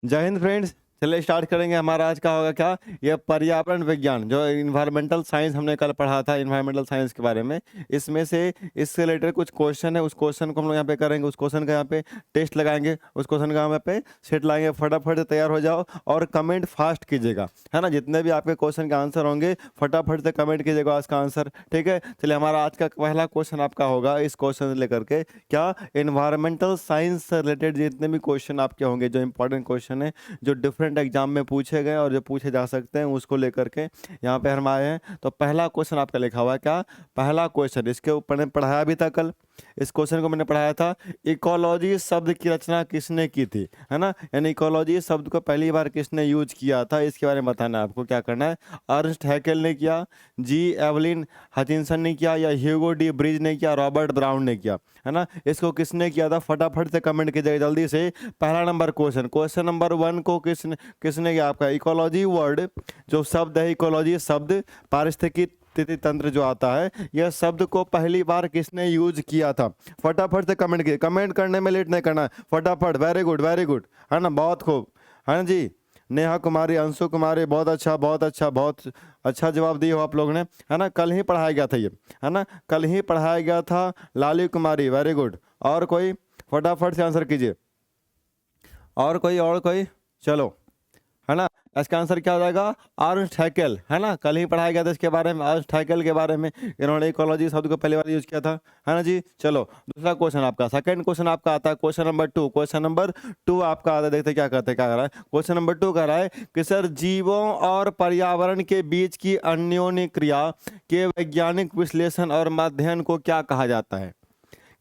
जय हिंद फ्रेंड्स। चलिए स्टार्ट करेंगे। हमारा आज का होगा क्या, ये पर्यावरण विज्ञान जो इन्वायरमेंटल साइंस हमने कल पढ़ा था, इन्वायरमेंटल साइंस के बारे में। इसमें से इससे रिलेटेड कुछ क्वेश्चन है, उस क्वेश्चन को हम लोग यहाँ पे करेंगे, उस क्वेश्चन का यहाँ पे टेस्ट लगाएंगे, उस क्वेश्चन का यहाँ पे सेट लाएंगे। फटाफट से तैयार हो जाओ और कमेंट फास्ट कीजिएगा, है ना। जितने भी आपके क्वेश्चन के आंसर होंगे फटाफट से कमेंट कीजिएगा आज का आंसर, ठीक है। चलिए हमारा आज का पहला क्वेश्चन आपका होगा इस क्वेश्चन से लेकर के, क्या इन्वायरमेंटल साइंस से रिलेटेड जितने भी क्वेश्चन आपके होंगे, जो इंपॉर्टेंट क्वेश्चन है, जो डिफरेंट एग्जाम में पूछे गए और जो पूछे जा सकते हैं, उसको लेकर के यहाँ पे हम आए हैं। तो पहला क्वेश्चन आपका लिखा हुआ है क्या, पहला क्वेश्चन, इसके ऊपर ने पढ़ाया भी था कल। इस क्वेश्चन को मैंने पढ़ाया था, इकोलॉजी शब्द की रचना किसने की थी, है ना। यानी इकोलॉजी शब्द को पहली बार किसने यूज किया था, इसके बारे में बताना है आपको। क्या करना है, अर्नस्ट हैकेल ने किया, जी एवलिन हचिंसन ने किया, या ह्यूगो डी ब्रिज ने किया, रॉबर्ट ब्राउन ने किया, है ना। इसको किसने किया था, फटाफट से कमेंट कीजिएगा जल्दी से। पहला नंबर क्वेश्चन, क्वेश्चन नंबर 1 को किसने किसने किया आपका। इकोलॉजी वर्ड जो शब्द है, इकोलॉजी शब्द पारिस्थितिकी तंत्र जो आता है, यह शब्द को पहली बार किसने यूज किया था। फटाफट से कमेंट किए, कमेंट करने में लेट नहीं करना है, फटाफट। वेरी गुड, है ना, बहुत खूब, है ना जी। नेहा कुमारी, अंशु कुमारी, बहुत अच्छा बहुत अच्छा बहुत अच्छा जवाब दिए हो आप लोग ने, है ना। कल ही पढ़ाया गया था ये, है ना, कल ही पढ़ाया गया था। लाली कुमारी, वेरी गुड। और कोई फटाफट से आंसर कीजिए, और कोई, चलो, है ना। इसका आंसर क्या हो जाएगा, अर्नस्ट हैकेल, है ना। कल ही पढ़ाया गया था इसके बारे में, अर्नस्ट हैकेल के बारे में। इन्होंने इकोलॉजी शब्द को पहली बार यूज किया था, है ना जी। चलो दूसरा क्वेश्चन आपका, सेकंड क्वेश्चन आपका आता है, क्वेश्चन नंबर 2। क्वेश्चन नंबर 2 आपका आता है, देखते क्या करते क्या कर रहा है। क्वेश्चन नंबर 2 कह रहा है कि सर, जीवों और पर्यावरण के बीच की अन्योन्य क्रिया के वैज्ञानिक विश्लेषण और अध्ययन को क्या कहा जाता है।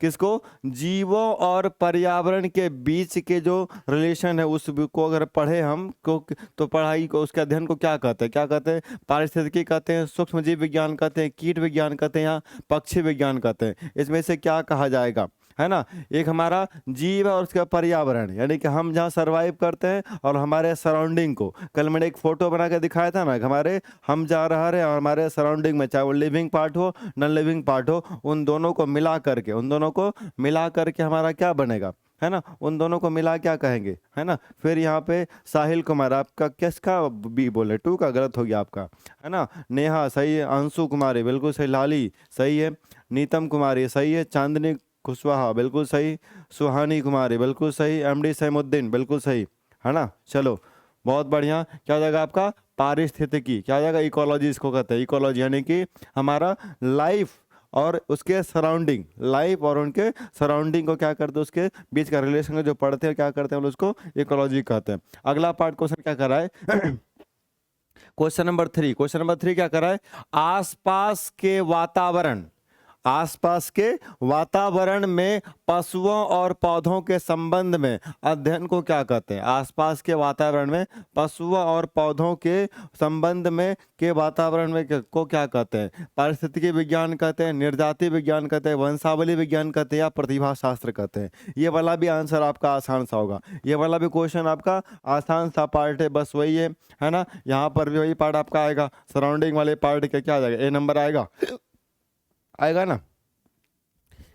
किसको, जीवों और पर्यावरण के बीच के जो रिलेशन है उसको अगर पढ़े हम को, तो पढ़ाई को, उसके अध्ययन को क्या कहते हैं, क्या कहते हैं, पारिस्थितिकी कहते हैं, सूक्ष्म जीव विज्ञान कहते हैं, कीट विज्ञान कहते हैं, या पक्षी विज्ञान कहते हैं। इसमें से क्या कहा जाएगा, है ना। एक हमारा जीव है और उसका पर्यावरण, यानी कि हम जहाँ सरवाइव करते हैं और हमारे सराउंडिंग को, कल मैंने एक फोटो बना के दिखाया था ना, हमारे हम जा रहे हैं और हमारे सराउंडिंग में, चाहे वो लिविंग पार्ट हो नॉन लिविंग पार्ट हो, उन दोनों को मिला करके हमारा क्या बनेगा, है ना। उन दोनों को मिला क्या कहेंगे, है ना। फिर यहाँ पे साहिल कुमार, आपका किसका बी बोले, 2 का गलत हो गया आपका, है ना। नेहा सही है, अंशु कुमारी बिल्कुल सही, लाली सही है, नीतम कुमारी सही है, चांदनी कुशवाहा बिल्कुल सही, सुहानी कुमारी बिल्कुल सही, एमडी सैमुद्दीन बिल्कुल सही, है ना। चलो बहुत बढ़िया। क्या हो जाएगा आपका, पारिस्थितिकी, क्या हो जाएगा, इकोलॉजी इसको कहते हैं। इकोलॉजी यानी कि हमारा लाइफ और उसके सराउंडिंग, लाइफ और उनके सराउंडिंग को क्या करते हैं, उसके बीच का रिलेशन जो पढ़ते हैं, क्या करते हैं, हम उसको इकोलॉजी कहते हैं। अगला पार्ट क्वेश्चन क्या कर रहा है क्वेश्चन नंबर 3, क्वेश्चन नंबर 3 क्या कर रहा है, आसपास के वातावरण में पशुओं और पौधों के संबंध में अध्ययन को क्या कहते हैं। आसपास के वातावरण में पशुओं और पौधों के संबंध में के वातावरण में को क्या कहते हैं। पारिस्थितिकी विज्ञान कहते हैं, निर्जाति विज्ञान कहते हैं, वंशावली विज्ञान कहते हैं, या प्रतिभा शास्त्र कहते हैं। ये वाला भी आंसर आपका आसान सा होगा, ये वाला भी क्वेश्चन आपका आसान सा पार्ट है, बस वही है ना। यहाँ पर भी वही पार्ट आपका आएगा, सराउंडिंग वाले पार्ट के क्या आ जाएगा, ए नंबर आएगा ना।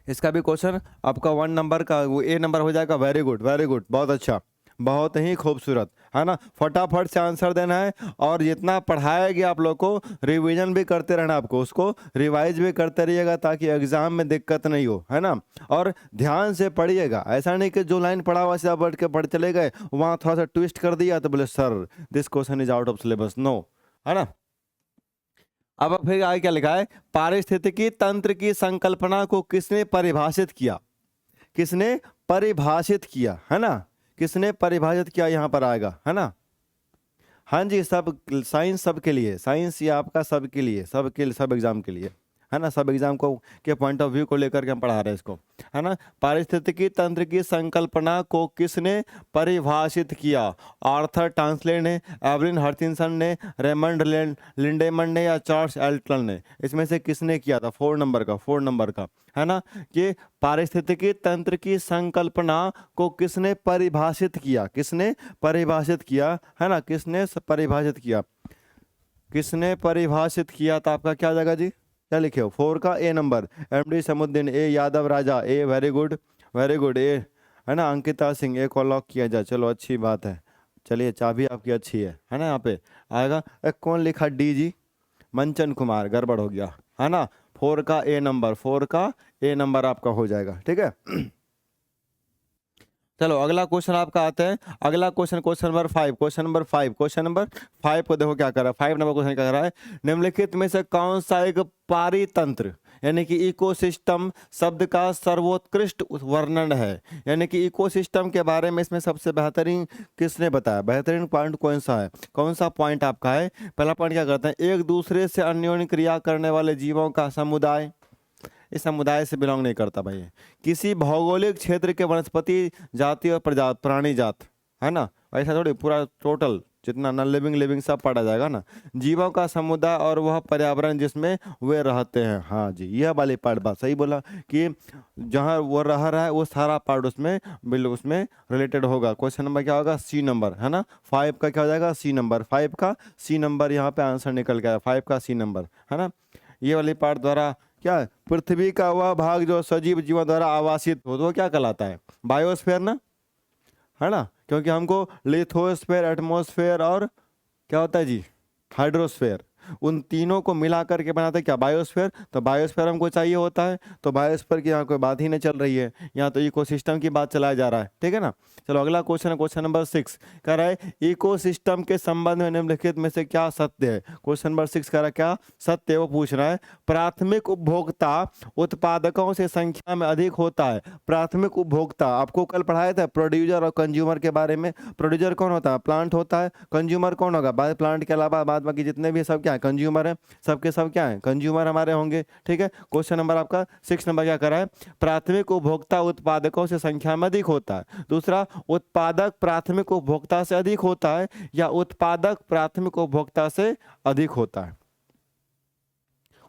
इसका भी क्वेश्चन आपका 1 नंबर का, वो ए नंबर हो जाएगा। वेरी गुड, बहुत अच्छा, बहुत ही खूबसूरत, है ना। फटाफट से आंसर देना है, और जितना पढ़ाया गया आप लोग को रिवीजन भी करते रहना, आपको उसको रिवाइज भी करते रहिएगा, ताकि एग्जाम में दिक्कत नहीं हो, है ना। और ध्यान से पढ़िएगा, ऐसा नहीं कि जो लाइन पढ़ा हुआ सीधा बढ़ के पढ़ चले गए, वहाँ थोड़ा सा ट्विस्ट कर दिया तो बोले sir this question is out of syllabus, no, है ना। अब फिर आगे क्या लिखा है, पारिस्थितिकी तंत्र की संकल्पना को किसने परिभाषित किया, है ना, किसने परिभाषित किया, यहाँ पर आएगा, है ना। हाँ जी, सब साइंस सबके लिए, साइंस ये आपका सबके लिए, सब एग्जाम के लिए, है ना। सब एग्जाम को के पॉइंट ऑफ व्यू को लेकर के हम पढ़ा रहे हैं इसको, है ना। पारिस्थितिकी तंत्र की संकल्पना को किसने परिभाषित किया, आर्थर टांसले ने, एवलिन हचिंसन ने, रेमंड लिंडेमन ने, या चार्ल्स एल्टन ने। इसमें से किसने किया था, 4 नंबर का, है ना। कि पारिस्थितिकी तंत्र की संकल्पना को किसने परिभाषित किया, है ना, किसने परिभाषित किया, तो आपका क्या जाएगा जी, क्या लिखे हो, 4 का A number, MD Samuddin, A Yadav Raja, A very good A, है ना। अंकिता सिंह, ए को लॉक किया जाए, चलो अच्छी बात है, चलिए चाबी आपकी अच्छी है ना। यहाँ पे आएगा कौन लिखा, डी जी मंचन कुमार, गड़बड़ हो गया है ना। 4 का ए नंबर, 4 का ए नंबर आपका हो जाएगा, ठीक है। चलो अगला क्वेश्चन आपका आता है। अगला question, question number 5, question number 5, question number 5 को देखो क्या कर रहा है। 5 नंबर क्वेश्चन क्या कर रहा है, निम्नलिखित में से कौन सा एक पारितंत्र यानी कि इकोसिस्टम शब्द का सर्वोत्कृष्ट वर्णन है। यानी कि इकोसिस्टम के बारे में इसमें सबसे बेहतरीन किसने बताया, बेहतरीन पॉइंट कौन सा है, कौन सा पॉइंट आपका है। पहला पॉइंट क्या करते हैं, एक दूसरे से अन्योन्य क्रिया करने वाले जीवों का समुदाय। इस समुदाय से बिलोंग नहीं करता भाई। किसी भौगोलिक क्षेत्र के वनस्पति जाति और प्रजाति प्राणी जात, है ना। ऐसा थोड़ी पूरा टोटल जितना नॉन लिविंग लिविंग सब पढ़ा जाएगा ना। जीवों का समुदाय और वह पर्यावरण जिसमें वे रहते हैं। हाँ जी, यह वाली पार्ट बात सही बोला कि जहाँ वो रह रहा है वो सारा पार्ट उसमें बिल्कुल उसमें रिलेटेड होगा। क्वेश्चन नंबर क्या होगा, सी नंबर, है ना। 5 का क्या हो जाएगा, सी नंबर। 5 का सी नंबर यहाँ पे आंसर निकल गया, 5 का सी नंबर, है ना। ये वाली पार्ट द्वारा क्या है, पृथ्वी का वह भाग जो सजीव जीवन द्वारा आवासित हो तो वो क्या कहलाता है, बायोस्फीयर ना, है ना। क्योंकि हमको लिथोस्फीयर, एटमॉस्फेयर और क्या होता है जी, हाइड्रोस्फीयर, उन तीनों को मिला करके बनाते हैं क्या, बायोस्फीयर। तो बायोस्फीयर हमको चाहिए होता है, तो बायोस्फीयर की यहाँ कोई बात ही नहीं चल रही है, यहाँ तो इकोसिस्टम की बात चलाया जा रहा है, ठीक है ना। चलो अगला क्वेश्चन है, क्वेश्चन नंबर 6 कह रहा है इकोसिस्टम के संबंध में निम्नलिखित में से क्या सत्य है। क्वेश्चन नंबर 6 कह रहा है क्या सत्य है, वो पूछ रहा है। प्राथमिक उपभोक्ता उत्पादकों से संख्या में अधिक होता है। प्राथमिक उपभोक्ता आपको कल पढ़ाया था प्रोड्यूसर और कंज्यूमर के बारे में। प्रोड्यूसर कौन होता है, प्लांट होता है। कंज्यूमर कौन होगा, बाद प्लांट के अलावा बाद बाकी जितने भी सब क्या है, कंज्यूमर है। सबके सब क्या है, कंज्यूमर हमारे होंगे, ठीक है। क्वेश्चन नंबर आपका 6 नंबर क्या कर रहा है, प्राथमिक उपभोक्ता उत्पादकों से संख्या में अधिक होता है। दूसरा, उत्पादक प्राथमिक उपभोक्ता से अधिक होता है या उत्पादक प्राथमिक उपभोक्ता से अधिक होता है।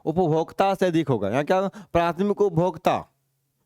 उपभोक्ता से अधिक होगा, यहाँ क्या, प्राथमिक उपभोक्ता,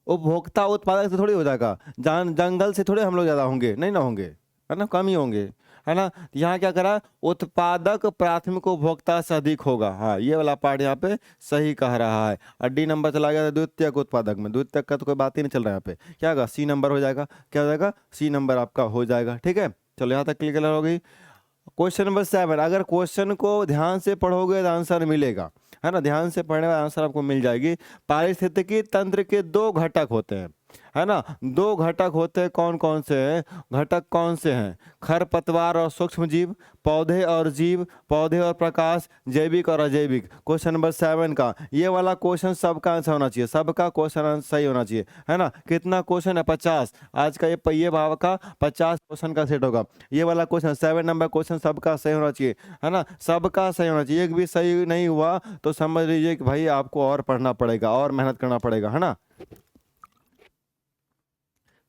उपभोक्ता उत्पादक से थोड़ी हो जाएगा, जंगल से थोड़े हम लोग ज्यादा होंगे, नहीं ना होंगे, है ना, कम ही होंगे, है ना। यहाँ क्या करा, उत्पादक प्राथमिक उपभोक्ता से अधिक होगा। हाँ, ये वाला पार्ट यहाँ पे सही कह रहा है। और डी नंबर चला गया द्वितीयक उत्पादक में, द्वितीयक का तो कोई बात ही नहीं चल रहा है यहाँ पे। क्या होगा, सी नंबर हो जाएगा, क्या हो जाएगा, सी नंबर आपका हो जाएगा, ठीक है। चलो यहाँ तक क्लियर हो गई। क्वेश्चन नंबर 7, अगर क्वेश्चन को ध्यान से पढ़ोगे तो आंसर मिलेगा, है ना। ध्यान से पढ़ने का आंसर आपको मिल जाएगी। पारिस्थितिकी तंत्र के 2 घटक होते हैं, है ना। 2 घटक होते हैं, कौन कौन से हैं, घटक कौन से हैं, खरपतवार और सूक्ष्म जीव, पौधे और जीव, पौधे और प्रकाश, जैविक और अजैविक। क्वेश्चन नंबर 7 का ये वाला क्वेश्चन सबका आंसर होना चाहिए, सबका क्वेश्चन आंसर सही होना चाहिए, है ना। कितना क्वेश्चन है, 50। आज का ये भाव का 50 क्वेश्चन का सेट होगा। ये वाला क्वेश्चन 7 नंबर क्वेश्चन सबका सही होना चाहिए, है ना, सबका सही होना चाहिए। एक भी सही नहीं हुआ तो समझ लीजिए कि भाई आपको और पढ़ना पड़ेगा और मेहनत करना पड़ेगा, है ना।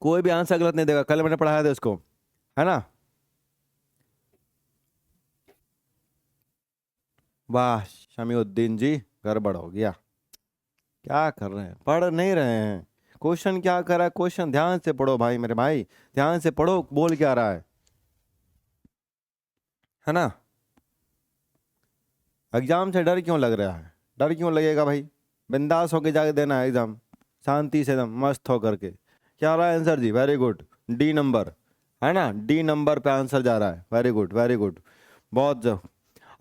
कोई भी आंसर गलत नहीं देगा, कल मैंने पढ़ाया था इसको, है ना। वाह शमीउद्दीन जी, गड़बड़ हो गया, क्या कर रहे हैं, पढ़ नहीं रहे हैं। क्वेश्चन क्या कर रहा है, क्वेश्चन ध्यान से पढ़ो भाई, मेरे भाई ध्यान से पढ़ो, बोल क्या रहा है ना। एग्जाम से डर क्यों लग रहा है, डर क्यों लगेगा भाई, बिंदास होके जाके देना है एग्जाम, शांति से एकदम मस्त होकर के। क्या रहा है आंसर जी, वेरी गुड, डी नंबर, है ना, डी नंबर पे आंसर जा रहा है, वेरी गुड वेरी गुड, बहुत जो।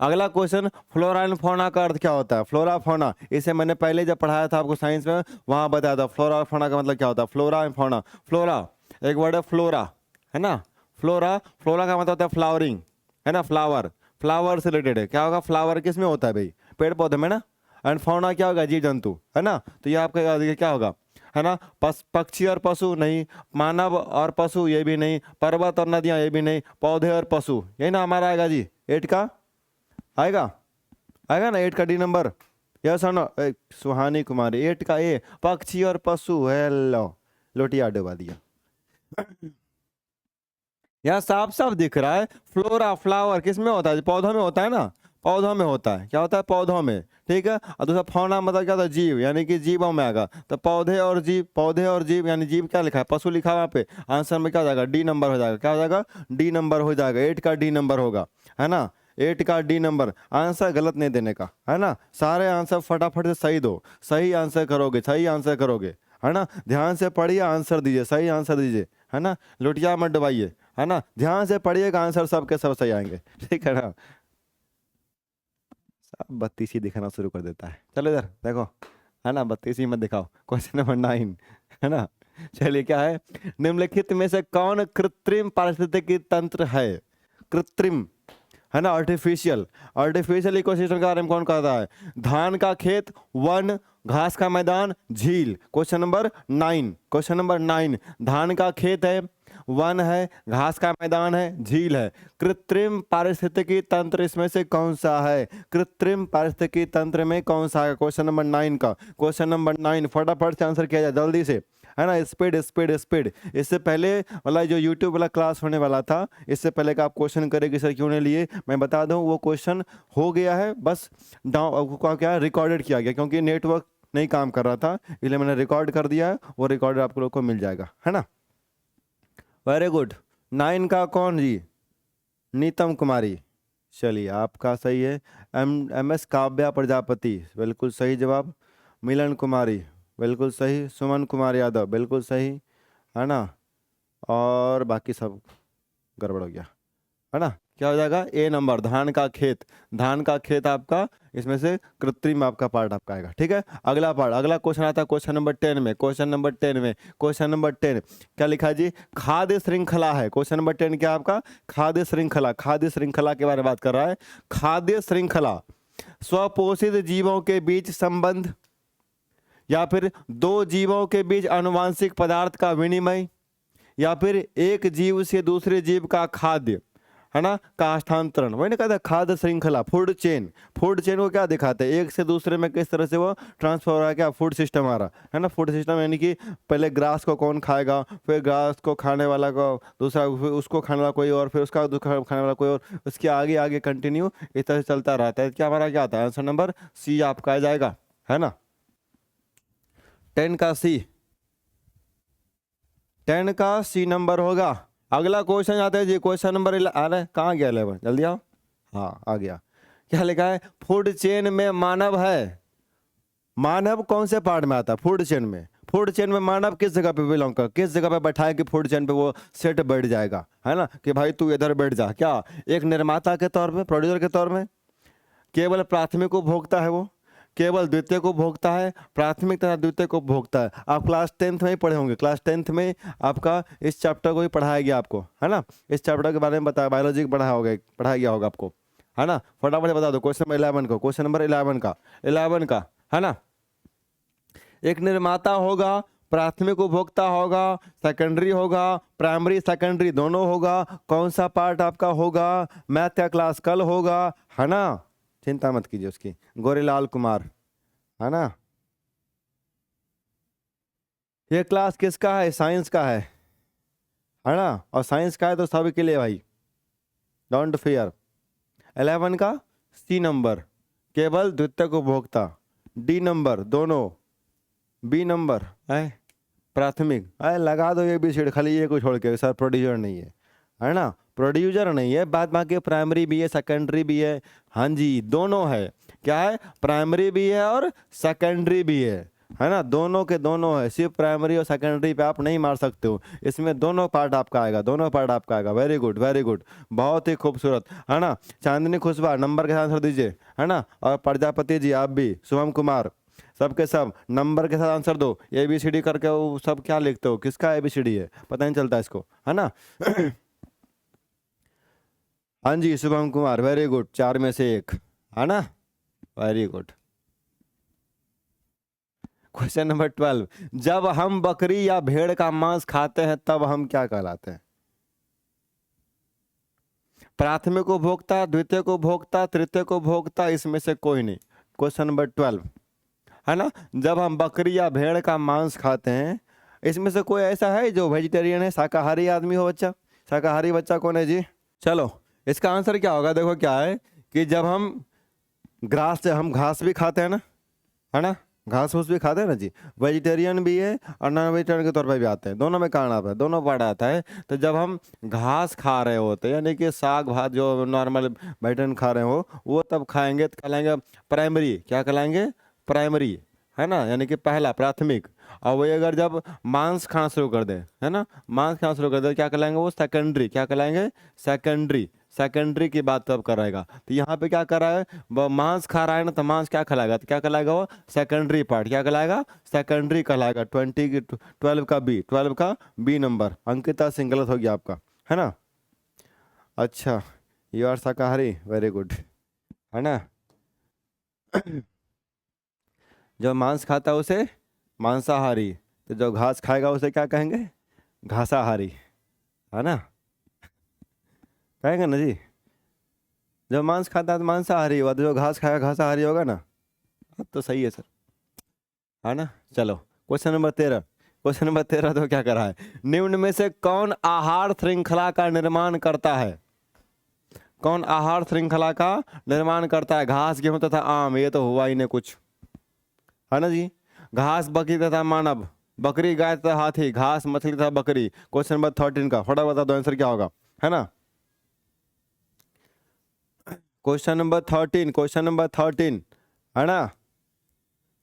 अगला क्वेश्चन, फ्लोरा एंड फौना का अर्थ क्या होता है। फ्लोरा फौना, इसे मैंने पहले जब पढ़ाया था आपको साइंस में, वहां बताया था फ्लोरा फौना का मतलब क्या होता है। फ्लोरा एंड फौना, फ्लोरा एक वर्ड है फ्लोरा, है ना। फ्लोरा, फ्लोरा का मतलब होता है फ्लावरिंग, है ना, फ्लावर, फ्लावर से रिलेटेड है। क्या होगा, फ्लावर किस में होता है भाई, पेड़ पौधे में ना। एंड फौना क्या होगा, जीव जंतु, है ना। तो ये आपका क्या होगा, है ना, पक्षी और पशु नहीं, मानव और पशु ये भी नहीं, पर्वत और नदियां ये भी नहीं, पौधे और पशु, यही ना हमारा आएगा जी, 8 का आएगा, आएगा ना 8 का डी नंबर। यस और नो, सुहानी कुमारी 8 का ए, पक्षी और पशु, हेलो, लोटिया डुबा दिया। यहाँ साफ साफ दिख रहा है, फ्लोरा फ्लावर किस में होता है, पौधों में होता है ना, पौधों में होता है, क्या होता है, पौधों में, ठीक है। और दूसरा फौना मतलब क्या होता है, जीव, यानी कि जीवों में आएगा। तो पौधे और जीव, पौधे और जीव यानी जीव क्या लिखा है, पशु लिखा है वहाँ पे, आंसर में क्या हो जाएगा, डी नंबर हो जाएगा, क्या हो जाएगा, डी नंबर हो जाएगा, 8 का डी नंबर होगा, है ना। 8 का डी नंबर, आंसर गलत नहीं देने का, है ना। सारे आंसर फटाफट से सही दो, सही आंसर करोगे, सही आंसर करोगे, है ना। ध्यान से पढ़िए, आंसर दीजिए, सही आंसर दीजिए, है ना, लुटिया मत डुबाइए, है ना। ध्यान से पढ़िएगा, आंसर सबके सब सही आएंगे, ठीक है ना। सब बत्तीसी दिखाना शुरू कर देता है। चलो इधर देखो, है ना, बत्तीसी मत दिखाओ। क्वेश्चन नंबर 9, है ना। चलिए क्या है, निम्नलिखित में से कौन कृत्रिम पारिस्थितिकी तंत्र है। कृत्रिम, है ना, आर्टिफिशियल। आर्टिफिशियल इकोसिस्टम के बारे में कौन कहता है। धान का खेत, वन, घास का मैदान, झील। क्वेश्चन नंबर 9, क्वेश्चन नंबर 9, धान का खेत है, वन है, घास का मैदान है, झील है। कृत्रिम पारिस्थितिकी तंत्र इसमें से कौन सा है। कृत्रिम पारिस्थितिकी तंत्र में कौन सा है, क्वेश्चन नंबर 9 का। क्वेश्चन नंबर 9 फटाफट से आंसर किया जाए जल्दी से, है ना। Speed speed speed. इससे पहले वाला जो यूट्यूब वाला क्लास होने वाला था, इससे पहले का आप क्वेश्चन करेंगे सर क्यों नहीं लिए, मैं बता दूं वो क्वेश्चन हो गया है, बस डाउन क्या रिकॉर्डेड किया गया, क्योंकि नेटवर्क नहीं काम कर रहा था, इसलिए मैंने रिकॉर्ड कर दिया है, वो रिकॉर्ड आप लोग को मिल जाएगा, है ना। Very good. 9 का कौन जी, नीतम कुमारी। चलिए आपका सही है। एम एस काव्या प्रजापति, बिल्कुल सही जवाब। मिलन कुमारी, बिल्कुल सही। सुमन कुमार यादव, बिल्कुल सही, है ना। और बाकी सब गड़बड़ हो गया, है ना। क्या हो जाएगा, ए नंबर, धान का खेत। धान का खेत आपका इसमें से कृत्रिम आपका पार्ट आपका आएगा, ठीक है। अगला पार्ट, अगला क्वेश्चन आता है क्वेश्चन नंबर 10 में। क्वेश्चन नंबर 10 में, क्वेश्चन नंबर 10 क्या लिखा है जी, खाद्य श्रृंखला है। क्वेश्चन नंबर 10 क्या आपका, खाद्य श्रृंखला। खाद्य श्रृंखला के बारे में बात कर रहा है। खाद्य श्रृंखला स्वपोषित जीवों के बीच संबंध, या फिर दो जीवों के बीच आनुवांशिक पदार्थ का विनिमय, या फिर एक जीव से दूसरे जीव का खाद्य, है ना, का हस्तांतरण। वही ना कहता है खाद्य श्रृंखला, फूड चेन। फूड चेन को क्या दिखाते हैं, एक से दूसरे में किस तरह से वो ट्रांसफर हो रहा है, क्या फूड सिस्टम आ रहा है ना। फूड सिस्टम यानी कि पहले ग्रास को कौन खाएगा, फिर ग्रास को खाने वाला को दूसरा, फिर उसको खाने वाला कोई और, फिर उसका खाने वाला कोई और, उसके आगे आगे कंटिन्यू इस तरह से चलता रहता है। क्या हमारा क्या आता है, आंसर नंबर सी आपका आ जाएगा, है ना। 10 का सी, 10 का सी नंबर होगा। अगला क्वेश्चन आता है जी, क्वेश्चन नंबर आ रहा है, कहाँ गया 11, जल्दी आओ। हाँ आ गया। क्या लिखा है, फूड चेन में मानव है। मानव कौन से पार्ट में आता है फूड चेन में। फूड चेन में मानव किस जगह पे बिलोंग कर, किस जगह पे बैठाए कि फूड चेन पे वो सेट बैठ जाएगा, है ना, कि भाई तू इधर बैठ जा। क्या एक निर्माता के तौर पे, प्रोड्यूसर के तौर में, केवल प्राथमिक उपभोक्ता है वो, केवल द्वितीय को भोगता है, प्राथमिक तथा द्वितीय को भोगता है। आप क्लास 10th में ही पढ़े होंगे, क्लास 10th में आपका इस चैप्टर को ही पढ़ाया गया आपको, है ना। इस चैप्टर के बारे में बताया, बायोलॉजी पढ़ाया गया होगा आपको, है ना। फटाफट बता दो क्वेश्चन नंबर 11 को, क्वेश्चन नंबर 11 का, है ना। एक निर्माता होगा, प्राथमिक उपभोक्ता होगा, सेकेंडरी होगा, प्राइमरी सेकेंडरी दोनों होगा। कौन सा पार्ट आपका होगा, मैथ का क्लास कल होगा, है ना, चिंता मत कीजिए उसकी। गोरेलाल कुमार, है ना। ये क्लास किसका है, साइंस का है ना, और साइंस का है तो सभी के लिए भाई, डोंट फियर। 11 का सी नंबर, केवल द्वितीयक उपभोक्ता। डी नंबर दोनों, बी नंबर है प्राथमिक। लगा दो ये भी सीट खाली, ये को छोड़ के, सर प्रोड्यूसर नहीं है ना, प्रोड्यूसर नहीं है, बाद बाकी प्राइमरी भी है, सेकेंडरी भी है। हाँ जी दोनों है, क्या है, प्राइमरी भी है और सेकेंडरी भी है ना, दोनों के दोनों है। सिर्फ प्राइमरी और सेकेंडरी पे आप नहीं मार सकते हो, इसमें दोनों पार्ट आपका आएगा, दोनों पार्ट आपका आएगा। वेरी गुड वेरी गुड, बहुत ही खूबसूरत, है ना। चांदनी खुशबा नंबर के साथ आंसर दीजिए, है ना। और प्रजापति जी आप भी, शुभम कुमार, सबके सब नंबर के साथ आंसर दो। ABCD करके वो सब क्या लिखते हो, किसका ABCD है पता नहीं चलता इसको, है ना। हाँ जी शुभम कुमार, वेरी गुड, 4 में से 1, है ना, वेरी गुड। क्वेश्चन नंबर 12, जब हम बकरी या भेड़ का मांस खाते हैं तब हम क्या कहलाते हैं। प्राथमिक उपभोक्ता, द्वितीय को भोक्ता, तृतीय को भोक्ता, इसमें से कोई नहीं। क्वेश्चन नंबर 12, है ना। जब हम बकरी या भेड़ का मांस खाते हैं, इसमें से कोई ऐसा है जो वेजिटेरियन है, शाकाहारी आदमी हो बच्चा, शाकाहारी बच्चा कौन है जी। चलो इसका आंसर क्या होगा, देखो क्या है कि जब हम ग्रास से, हम घास भी खाते हैं ना, है ना, घास फूस भी खाते हैं ना जी, वेजिटेरियन भी है और नॉन वेजिटेरियन के तौर पे भी आते हैं, दोनों में कारण आता है, दोनों पार्ट आता है। तो जब हम घास खा रहे होते हैं, यानी कि साग भात जो नॉर्मल वेजिटेरियन खा रहे हो, वो तब खाएंगे तो कहलाएंगे प्राइमरी, क्या कहलाएंगे, प्राइमरी, है ना, यानी कि पहला प्राथमिक। और वही अगर जब मांस खाना शुरू कर दे, है ना, मांस खाना शुरू कर दे, क्या कहलाएंगे वो? सेकेंडरी। क्या कहलाएंगे? सेकेंडरी। सेकेंडरी की बात तब कर रहेगा। तो यहाँ पे क्या कर रहा है, वो मांस खा रहा है ना, तो मांस क्या कहलाएगा? तो क्या कहलाएगा वो? Secondary part. क्या कहलाएगा? सेकेंडरी कहलाएगा। 12 का बी, 12 का बी नंबर। अंकिता सिंह गलत हो गया आपका, है ना। अच्छा, यू आर शाकाहारी, वेरी गुड, है ना। जो मांस खाता है उसे मांसाहारी, तो जो घास खाएगा उसे क्या कहेंगे? घासाहारी, है ना, कहेंगे ना जी। जो मांस खाता है तो मांसाहारी हुआ, तो जो घास खाएगा घासाहारी होगा ना। अब तो सही है सर, है ना। चलो क्वेश्चन नंबर 13। क्वेश्चन नंबर 13 तो क्या करा है, निम्न में से कौन आहार श्रृंखला का निर्माण करता है? कौन आहार श्रृंखला का निर्माण करता है? घास, गेहूं तथा आम, ये तो हुआ ही नहीं कुछ, है ना जी। घास, बकरी तथा मानव, बकरी, गाय तथा हाथी, घास, मछली तथा बकरी। क्वेश्चन नंबर 13 का फटाफट बता दो आंसर क्या होगा, है ना। क्वेश्चन नंबर 13, क्वेश्चन नंबर 13, है ना।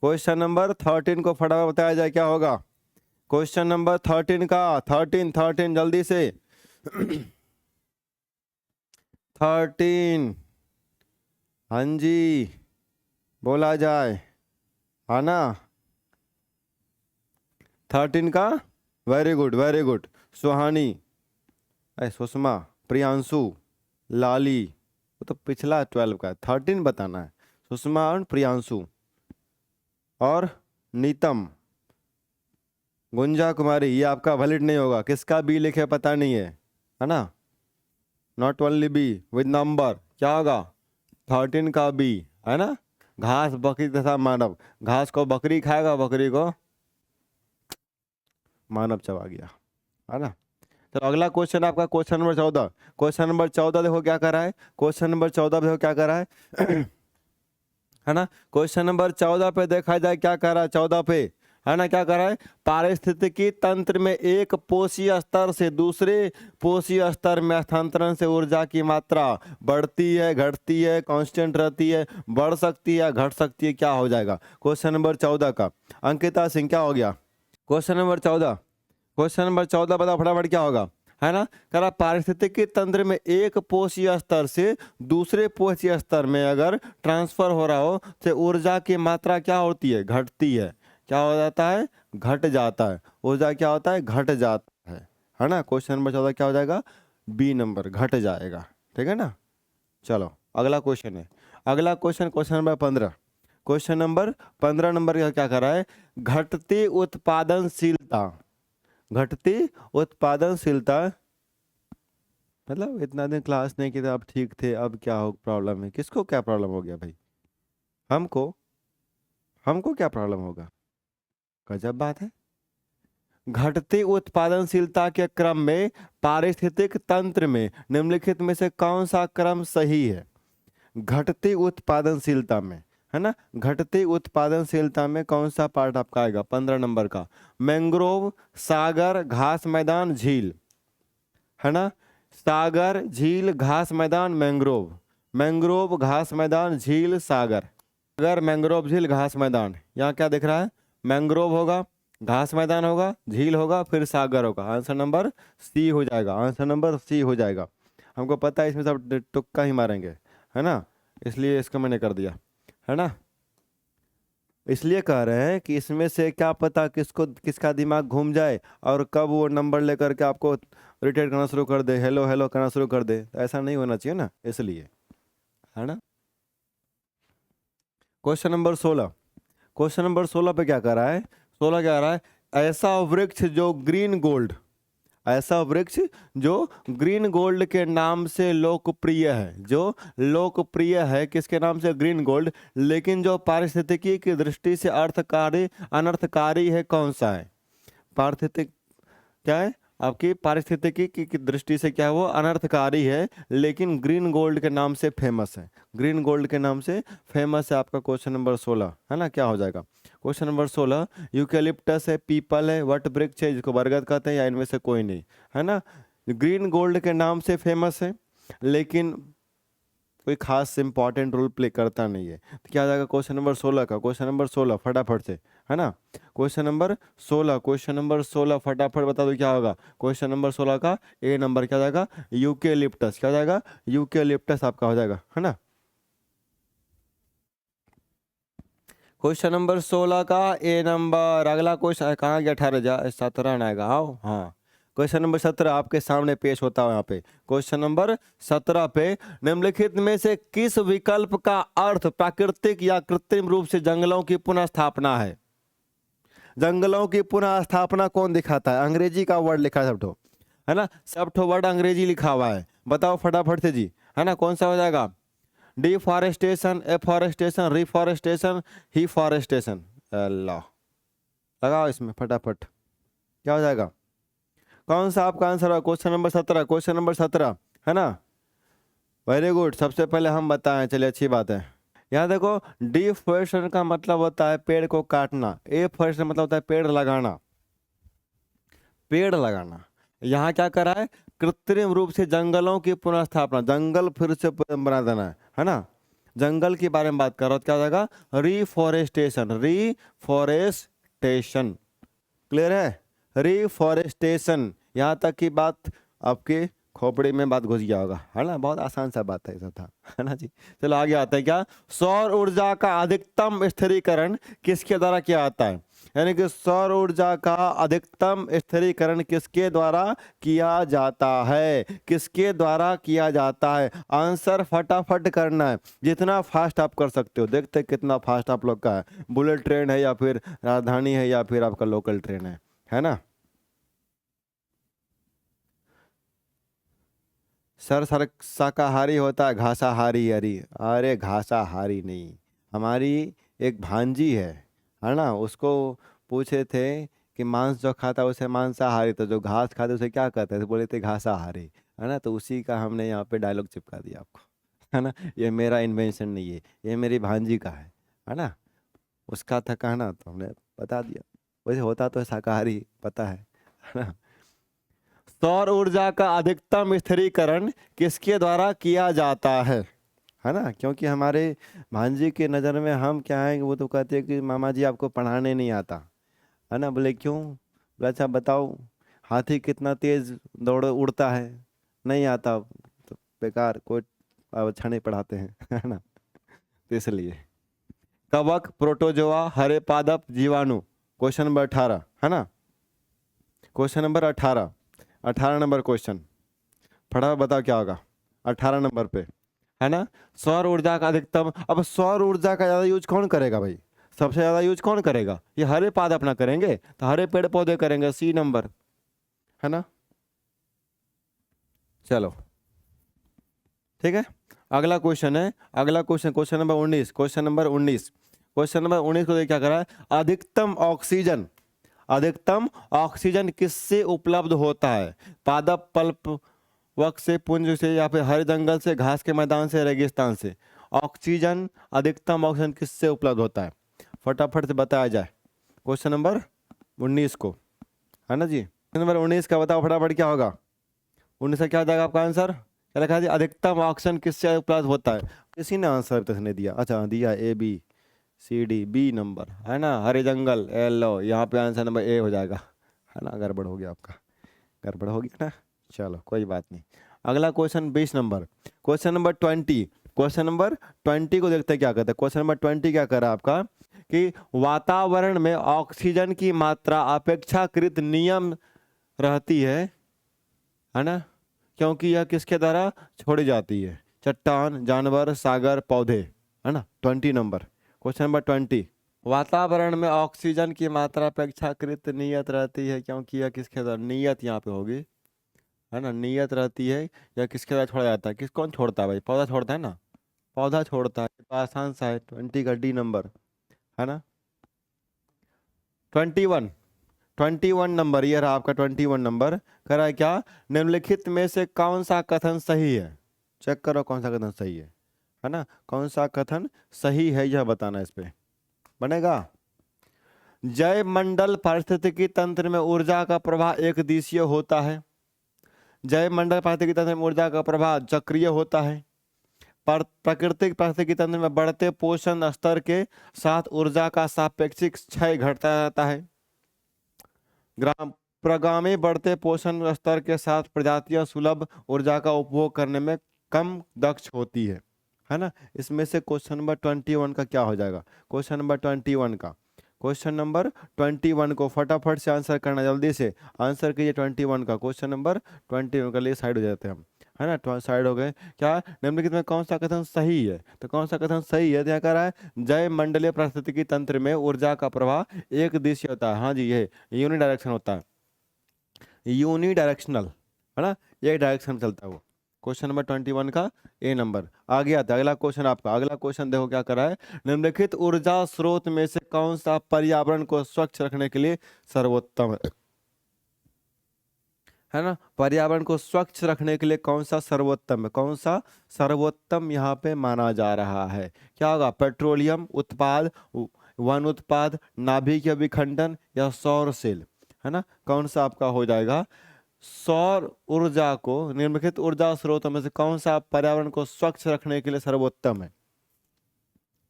क्वेश्चन नंबर 13 को फटाफट बताया जाए क्या होगा। क्वेश्चन नंबर 13 का, 13 जल्दी से। 13, हाँ जी, बोला जाए, है ना। 13 का, वेरी गुड वेरी गुड। सुहानी, सुषमा, प्रियांशु, लाली, वो तो पिछला 12 का है, 13 बताना है। सुषमा और प्रियांशु और नीतम, गुंजा कुमारी, ये आपका वैलिड नहीं होगा। किसका बी लिखे पता नहीं है ना। Not only be with number, क्या होगा? 13 का बी, है ना। घास, बकरी तथा मानव, घास को बकरी खाएगा, बकरी को मानव चबा गया, है ना। तो अगला क्वेश्चन आपका क्वेश्चन नंबर 14। क्वेश्चन नंबर 14 देखो क्या कर रहा है, क्वेश्चन नंबर 14 देखो क्या कर रहा है। है ना, क्वेश्चन नंबर 14 पे देखा जाए क्या कर रहा है, 14 पे, है ना, क्या कर रहा है, पारिस्थितिकी तंत्र में एक पोषीय स्तर से दूसरे पोषीय स्तर में स्थानांतरण से ऊर्जा की मात्रा बढ़ती है, घटती है, कांस्टेंट रहती है, बढ़ सकती है, घट सकती है, क्या हो जाएगा? क्वेश्चन नंबर 14 का अंकिता सिंह क्या हो गया? क्वेश्चन नंबर 14, क्वेश्चन नंबर 14 बताओ फटाफट क्या होगा, है ना। कह रहा पारिस्थितिकी तंत्र में एक पोषीय स्तर से दूसरे पोषीय स्तर में अगर ट्रांसफर हो रहा हो तो ऊर्जा की मात्रा क्या होती है? घटती है। क्या हो जाता है? घट जाता है। ऊर्जा क्या होता है? घट जाता है ना। क्वेश्चन नंबर 14 क्या हो जाएगा? बी नंबर, घट जाएगा, ठीक है ना। चलो अगला क्वेश्चन है, अगला question question number 15। Question number 15 number का क्या कर रहा है, घटती उत्पादनशीलता, घटती उत्पादनशीलता, मतलब इतना दिन क्लास नहीं किया, अब ठीक थे, अब क्या हो प्रॉब्लम है? किसको क्या प्रॉब्लम हो गया भाई? हमको, हमको क्या प्रॉब्लम होगा? गजब बात है। घटती उत्पादनशीलता के क्रम में पारिस्थितिक तंत्र में निम्नलिखित में से कौन सा क्रम सही है? घटती उत्पादनशीलता में, है ना, घटती उत्पादनशीलता में कौन सा पार्ट आपका आएगा? 15 नंबर का, मैंग्रोव, सागर, घास मैदान, झील, है ना। सागर, झील, घास मैदान, मैंग्रोव, मैंग्रोव, घास मैदान, झील, सागर। अगर मैंग्रोव, झील, घास मैदान, यहाँ क्या दिख रहा है? मैंग्रोव होगा, घास मैदान होगा, झील होगा, फिर सागर होगा। आंसर नंबर सी हो जाएगा, आंसर नंबर सी हो जाएगा। हमको पता है इसमें सब तुक्का ही मारेंगे, है ना, इसलिए इसको मैंने कर दिया, है ना। इसलिए कह रहे हैं कि इसमें से क्या पता किसको किसका दिमाग घूम जाए और कब वो नंबर लेकर के आपको इरिटेट करना शुरू कर दे, हेलो हेलो करना शुरू कर दे। तो ऐसा नहीं होना चाहिए ना, इसलिए, है ना। Question number 16। क्वेश्चन नंबर 16 पे क्या कर रहा है, 16 क्या कर रहा है, ऐसा वृक्ष जो ग्रीन गोल्ड, ऐसा वृक्ष जो ग्रीन गोल्ड के नाम से लोकप्रिय है, जो लोकप्रिय है किसके नाम से? ग्रीन गोल्ड, लेकिन जो पारिस्थितिकी की दृष्टि से अर्थकारी अनर्थकारी है, कौन सा है? पारिस्थितिक क्या है आपकी? पारिस्थितिकी की दृष्टि से क्या है वो? अनर्थकारी है, लेकिन ग्रीन गोल्ड के नाम से फेमस है, ग्रीन गोल्ड के नाम से फेमस है। आपका क्वेश्चन नंबर 16, है ना, क्या हो जाएगा? क्वेश्चन नंबर 16, यूकेलिप्टस है, पीपल है, वट वृक्ष है जिसको बरगद कहते हैं, या इनमें से कोई नहीं, है ना। ग्रीन गोल्ड के नाम से फेमस है, लेकिन कोई खास इंपॉर्टेंट रोल प्ले करता नहीं है। तो क्या आ जाएगा क्वेश्चन नंबर 16 का, क्वेश्चन नंबर 16 फटाफट से, है ना। क्वेश्चन नंबर 16 फटाफट बता दो क्या होगा। क्वेश्चन नंबर 16 का ए नंबर क्या हो जाएगा, यूकेलिप्टस। क्या हो जाएगा, यूकेलिप्टस आपका हो जाएगा, है ना। क्वेश्चन नंबर 16 का ए नंबर। अगला क्वेश्चन कहाँ गया, 18 17 ना आएगा, आओ हाँ। क्वेश्चन नंबर 17 आपके सामने पेश होता है यहाँ पे। क्वेश्चन नंबर 17 पे, निम्नलिखित में से किस विकल्प का अर्थ प्राकृतिक या कृत्रिम रूप से जंगलों की पुनः स्थापना है। जंगलों की पुनः स्थापना कौन दिखाता है, अंग्रेजी का वर्ड लिखा है सबठो, है ना, सबठो वर्ड अंग्रेजी लिखा हुआ है, बताओ फटाफट से जी, है ना। कौन सा हो जाएगा, डिफॉरेस्टेशन, एफॉरेस्टेशन, रिफॉरेस्टेशन, हिफॉरेस्टेशन। अल्लाह, लगाओ इसमें फटाफट, क्या हो जाएगा, कौन सा आपका आंसर है। क्वेश्चन नंबर 17, क्वेश्चन नंबर 17, है ना। वेरी गुड, सबसे पहले हम बताएं, चलिए अच्छी बात है। यहाँ देखो, डिफॉरेस्टेशन का मतलब होता है पेड़ को काटना, एफॉरेस्टेशन मतलब होता है पेड़ लगाना, पेड़ लगाना। यहाँ क्या करा है, कृत्रिम रूप से जंगलों की पुनर्स्थापना, जंगल फिर से बना देना है ना। जंगल के बारे में बात कर रहा हूँ, क्या हो जाएगा, रिफॉरेस्टेशन, रिफॉरेस्टेशन, क्लियर है, रिफॉरेस्टेशन। यहाँ तक की बात आपके खोपड़ी में बात घुस गया होगा, है ना, बहुत आसान सा बात है, ऐसा था, है ना जी। चलो आगे आते हैं, क्या, सौर ऊर्जा का अधिकतम स्थिरीकरण किसके द्वारा किया जाता है। यानी कि सौर ऊर्जा का अधिकतम स्थिरीकरण किसके द्वारा किया जाता है, किसके द्वारा किया जाता है। आंसर फटाफट करना है, जितना फास्ट आप कर सकते हो। देखते हैं कितना फास्ट आप लोग का है, बुलेट ट्रेन है या फिर राजधानी है या फिर आपका लोकल ट्रेन है ना। सर शाकाहारी होता है, घासाहारी, अरे घासाहारी नहीं, हमारी एक भांजी है ना। उसको पूछे थे कि मांस जो खाता है उसे मांसाहारी, तो जो घास खाते उसे क्या कहते हैं, तो बोले थे घासाहारी, है ना। तो उसी का हमने यहाँ पे डायलॉग चिपका दिया आपको, है ना। ये मेरा इन्वेंशन नहीं है, ये मेरी भांजी का है ना। उसका था कहना तो हमने बता दिया, वैसे होता तो शाकाहारी, पता है ना। सौर ऊर्जा का अधिकतम स्थिरीकरण किसके द्वारा किया जाता है ना। क्योंकि हमारे भांजी के नज़र में हम क्या है, वो तो कहते हैं कि मामा जी आपको पढ़ाने नहीं आता, है ना। बोले क्यों, बोले अच्छा बताओ, हाथी कितना तेज दौड़ उड़ता है, नहीं आता, तो बेकार, कोई अच्छा नहीं पढ़ाते हैं है ना। तो इसलिए कवक, प्रोटोजोआ, हरे पादप, जीवाणु। क्वेश्चन नंबर 18, है ना। क्वेश्चन नंबर 18, 18 नंबर क्वेश्चन, फटाफट बताओ क्या होगा 18 नंबर पे, है ना। सौर ऊर्जा का अधिकतम, अब सौर ऊर्जा का ज़्यादा यूज कौन करेगा भाई, सबसे ज़्यादा यूज कौन करेगा, ये हरे पादप अपना करेंगे, तो हरे पेड़ पौधे करेंगे, सी नंबर, है ना। चलो ठीक है, अगला क्वेश्चन है, अगला question, question number 19, question number 19, question number 19 को क्या करा है, अधिकतम ऑक्सीजन, अधिकतम ऑक्सीजन किससे उपलब्ध होता है। पादप, पल्प वक से, पुंज से, या फिर हरे जंगल से, घास के मैदान से, रेगिस्तान से। ऑक्सीजन, अधिकतम ऑक्सीजन किससे उपलब्ध होता है, फटाफट से बताया जाए। क्वेश्चन नंबर 19 को, है ना जी। क्वेश्चन नंबर 19 का बताओ फटाफट क्या होगा, 19 का क्या हो जाएगा आपका आंसर, क्या लिखा है, अधिकतम ऑक्सीजन किससे उपलब्ध होता है। किसी ने आंसर तक नहीं दिया, अच्छा दिया A B C D, B number, है ना, हरे जंगल, लो यहाँ पे आंसर नंबर ए हो जाएगा, है ना। गड़बड़ हो गया आपका, गड़बड़ हो गया ना, चलो कोई बात नहीं। अगला question 20 number, question number 20, question number 20 को देखते हैं क्या कहते हैं। क्वेश्चन नंबर 20 क्या कर रहा है आपका, कि वातावरण में ऑक्सीजन की मात्रा अपेक्षाकृत नियम रहती है ना, क्योंकि यह किसके द्वारा छोड़ी जाती है, चट्टान, जानवर, सागर, पौधे, है ना। 20 नंबर, क्वेश्चन नंबर 20, वातावरण में ऑक्सीजन की मात्रा अपेक्षाकृत नियत रहती है, क्योंकि यह किसके द्वारा, नियत यहाँ पे होगी, है ना, नियत रहती है, या किसके द्वारा छोड़ा जाता है, किस कौन छोड़ता है भाई, पौधा छोड़ता है ना, पौधा छोड़ता है, तो आसान सा है, 20 का डी नंबर, है ना। 21, 21 नंबर, ये रहा आपका 21 नंबर, कह रहा है क्या, निम्नलिखित में से कौन सा कथन सही है, चेक करो कौन सा कथन सही है ना, कौन सा कथन सही है यह बताना, इस पे बनेगा। जैव मंडल पारिस्थितिकी तंत्र में ऊर्जा का प्रवाह एक दिशीय होता है, जैव मंडल पारिस्थितिकी तंत्र में ऊर्जा का प्रवाह चक्रीय होता है, प्राकृतिक पारिस्थितिकी तंत्र में बढ़ते पोषण स्तर के साथ ऊर्जा का सापेक्षिक क्षय घटता रहता है। ग्राम प्रगामी बढ़ते पोषण स्तर के साथ प्रजातियां सुलभ ऊर्जा का उपभोग करने में कम दक्ष होती है ना। इसमें से क्वेश्चन नंबर 21 का क्या हो जाएगा? क्वेश्चन नंबर 21 को फटाफट से आंसर करना, जल्दी से आंसर कीजिए 21 का। क्वेश्चन नंबर 21 के लिए साइड हो जाते हैं हम, है ना, साइड हो गए। क्या निम्नलिखित में कौन सा कथन सही है? तो कौन सा कथन सही है? तो क्या कह रहा है, जय मंडलीय पारिस्थितिकी तंत्र में ऊर्जा का प्रवाह एक दिशीय होता है। हाँ जी, ये यूनि डायरेक्शन होता है, यूनि डायरेक्शनल, है ना, एक डायरेक्शन चलता है वो। क्वेश्चन नंबर 21 का ए नंबर। आगे आता है अगला क्वेश्चन आपका। अगला क्वेश्चन देखो क्या कर रहा है, निम्नलिखित ऊर्जा स्रोत में से कौन सा पर्यावरण को स्वच्छ रखने के लिए सर्वोत्तम है ना। पर्यावरण को स्वच्छ रखने के लिए कौन सा सर्वोत्तम है? कौन सा सर्वोत्तम यहाँ पे माना जा रहा है? क्या होगा? पेट्रोलियम उत्पाद, वन उत्पाद, नाभिकीय विखंडन या सौर सेल, है ना। कौन सा आपका हो जाएगा? सौर ऊर्जा को, निम्नलिखित ऊर्जा स्रोतों में से कौन सा पर्यावरण को स्वच्छ रखने के लिए सर्वोत्तम है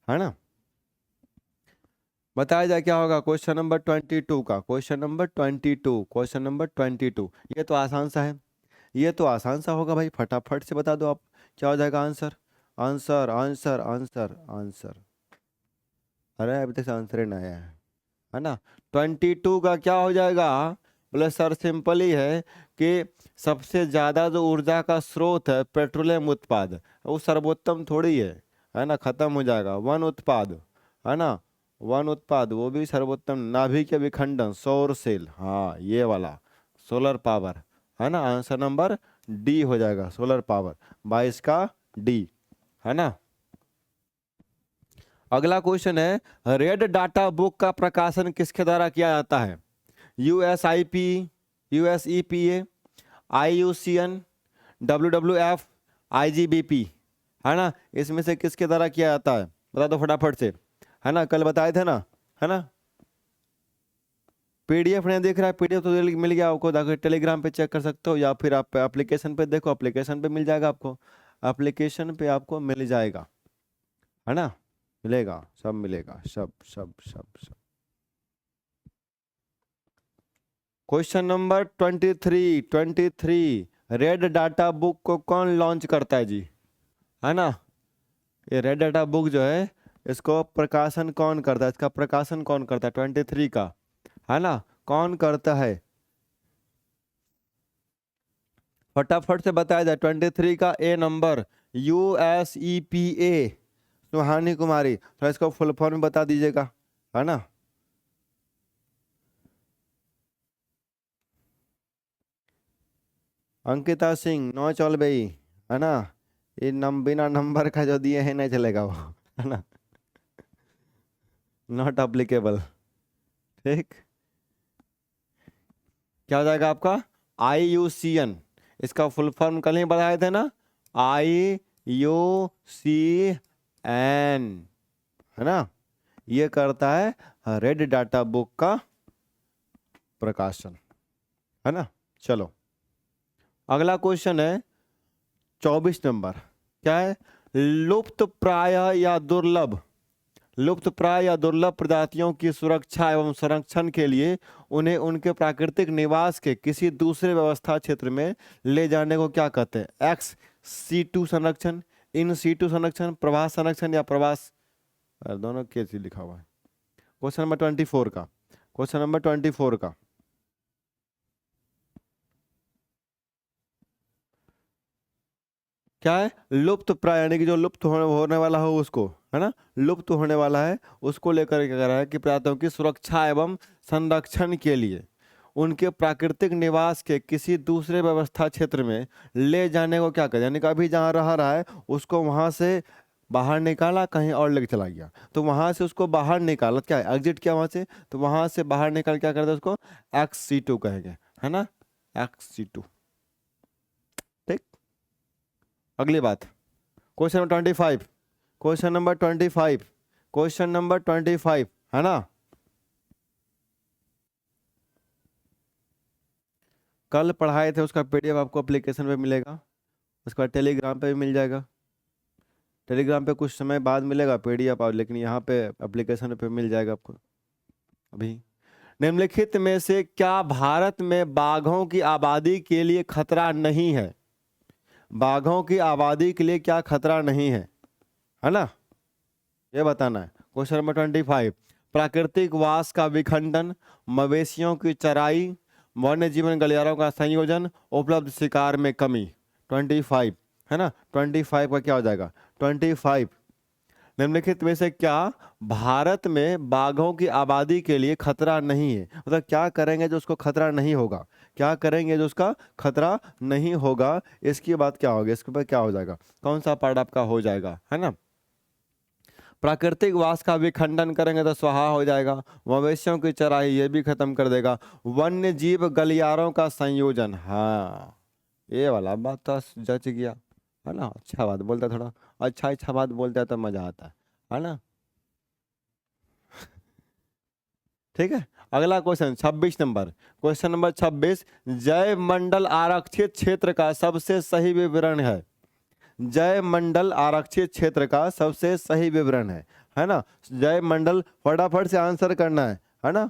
ना। बताया जाए क्या होगा क्वेश्चन नंबर 22 का। क्वेश्चन नंबर 22 ये तो आसान सा है, ये तो आसान सा होगा भाई, फटाफट से बता दो आप क्या हो जाएगा answer. Answer answer answer answer, अरे अभी तक आंसर ही नहीं आया है ना। 22 का क्या हो जाएगा? बोले सर सिंपल ही है कि सबसे ज्यादा जो ऊर्जा का स्रोत है पेट्रोलियम उत्पाद, वो सर्वोत्तम थोड़ी है ना, खत्म हो जाएगा। वन उत्पाद, है ना, वन उत्पाद वो भी सर्वोत्तम। नाभिकीय विखंडन, सौर सेल, हाँ ये वाला, सोलर पावर, है ना। आंसर नंबर डी हो जाएगा, सोलर पावर, 22 का डी, है ना। अगला क्वेश्चन है, रेड डाटा बुक का प्रकाशन किसके द्वारा किया जाता है? यूएसआईपी, यूएसईपीए, आईयूसीएन, डब्ल्यूडब्ल्यूएफ, आईजीबीपी, है ना। इसमें से किसके द्वारा किया जाता है? बता दो फटाफट से, है ना, कल बताए थे ना, है ना। पीडीएफ नहीं दिख रहा है? पीडीएफ तो मिल गया आपको, जाकर टेलीग्राम पे चेक कर सकते हो, या फिर आप एप्लीकेशन पे देखो, एप्लीकेशन पे मिल जाएगा आपको, एप्लीकेशन पे आपको मिल जाएगा, है ना, मिलेगा, सब मिलेगा, सब सब सब सब। Question number 23 red data book को कौन लॉन्च करता है जी? है ना, ये रेड डाटा बुक जो है इसको प्रकाशन कौन करता है? इसका प्रकाशन कौन करता है 23 का, है ना, कौन करता है? फटाफट से बताया जाए। 23 का ए नंबर, यूएसईपीए, सुहानी कुमारी, तो इसको फुल फॉर्म बता दीजिएगा, है ना। अंकिता सिंह, नौ चौलबई, है ना। ये बिना नंबर का जो दिए हैं नहीं चलेगा वो, है ना, नॉट अप्लीकेबल। ठीक, क्या हो जाएगा आपका? आईयूसीएन, इसका फुल फॉर्म कल ही बताए थे ना, IUCN, है ना। ये करता है रेड डाटा बुक का प्रकाशन, है ना। चलो अगला क्वेश्चन है 24 नंबर। क्या है? लुप्त प्राय या दुर्लभ, लुप्त प्राय या दुर्लभ प्रजातियों की सुरक्षा एवं संरक्षण के लिए उन्हें उनके प्राकृतिक निवास के किसी दूसरे व्यवस्था क्षेत्र में ले जाने को क्या कहते हैं? एक्स सीटू संरक्षण, इन सीटू संरक्षण, प्रवास संरक्षण या प्रवास, दोनों के चीज लिखा हुआ है। क्वेश्चन नंबर 24 का, क्वेश्चन नंबर 24 का क्या है? लुप्त प्राय, यानी कि जो लुप्त होने वाला हो उसको, है ना, लुप्त होने वाला है उसको लेकर क्या कह रहा है कि प्रजातियों की सुरक्षा एवं संरक्षण के लिए उनके प्राकृतिक निवास के किसी दूसरे व्यवस्था क्षेत्र में ले जाने को क्या कहते हैं? यानी कि अभी जहाँ रह रहा है उसको वहां से बाहर निकाला, कहीं और लेके चला गया, तो वहां से उसको बाहर निकाला, क्या है, एग्जिट किया वहां से, तो वहां से बाहर निकाल क्या करते हैं उसको XC2 कहेंगे, है ना, XC2। ठीक, अगली बात, question number 25, question number 25, question number 25, है ना। कल पढ़ाए थे उसका PDF आपको एप्लीकेशन पे मिलेगा, उसका टेलीग्राम पे भी मिल जाएगा, टेलीग्राम पे कुछ समय बाद मिलेगा पीडीएफ, और लेकिन यहाँ पे एप्लीकेशन पे मिल जाएगा आपको अभी। निम्नलिखित में से क्या भारत में बाघों की आबादी के लिए खतरा नहीं है? बाघों की आबादी के लिए क्या खतरा नहीं है ना, ये बताना है। क्वेश्चन नंबर 25, प्राकृतिक वास का विखंडन, मवेशियों की चराई, वन्य जीवन गलियारों का संयोजन, उपलब्ध शिकार में कमी। 25 है ना, 25 का क्या हो जाएगा? 25 निम्नलिखित में से क्या भारत में बाघों की आबादी के लिए खतरा नहीं है? मतलब क्या करेंगे जो उसको खतरा नहीं होगा, क्या करेंगे जो उसका खतरा नहीं होगा, इसकी बात क्या होगी, इसके ऊपर क्या हो जाएगा, कौन सा पार्ट आपका हो जाएगा, है ना। प्राकृतिक वास का विखंडन करेंगे तो स्वाहा हो जाएगा, मवेशियों की चराई ये भी खत्म कर देगा, वन्य जीव गलियारों का संयोजन, हाँ ये वाला बात तो जच गया, है ना। अच्छा बात बोलता, थोड़ा अच्छा बात बोलता है तो मजा आता है ना। ठीक है, अगला क्वेश्चन 26 नंबर, क्वेश्चन नंबर 26, जय मंडल आरक्षित क्षेत्र का सबसे सही विवरण है। जय मंडल आरक्षित क्षेत्र का सबसे सही विवरण है ना। जय मंडल फटाफट से आंसर करना है ना।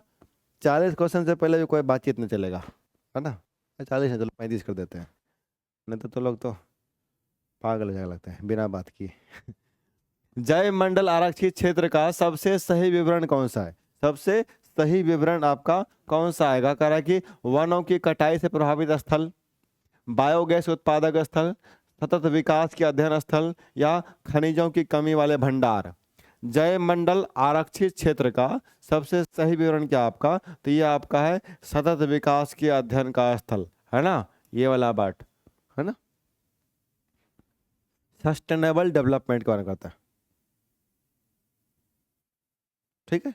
40 क्वेश्चन से पहले भी कोई बातचीत नहीं चलेगा, है ना। 40 है, चलो 35 कर देते हैं, नहीं तो लोग तो पागल हो जाने लगते हैं बिना बात की। जय मंडल आरक्षित क्षेत्र का सबसे सही विवरण कौन सा है? सबसे सही विवरण आपका कौन सा आएगा? कह रहा है कि वनों की कटाई से प्रभावित स्थल, बायोगैस उत्पादक स्थल, सतत विकास के अध्ययन स्थल, या खनिजों की कमी वाले भंडार। जय मंडल आरक्षित क्षेत्र का सबसे सही विवरण क्या आपका? तो ये आपका है सतत विकास के अध्ययन का स्थल, है ना, ये वाला पार्ट, है ना। सस्टेनेबल डेवलपमेंट का कहता है, ठीक है।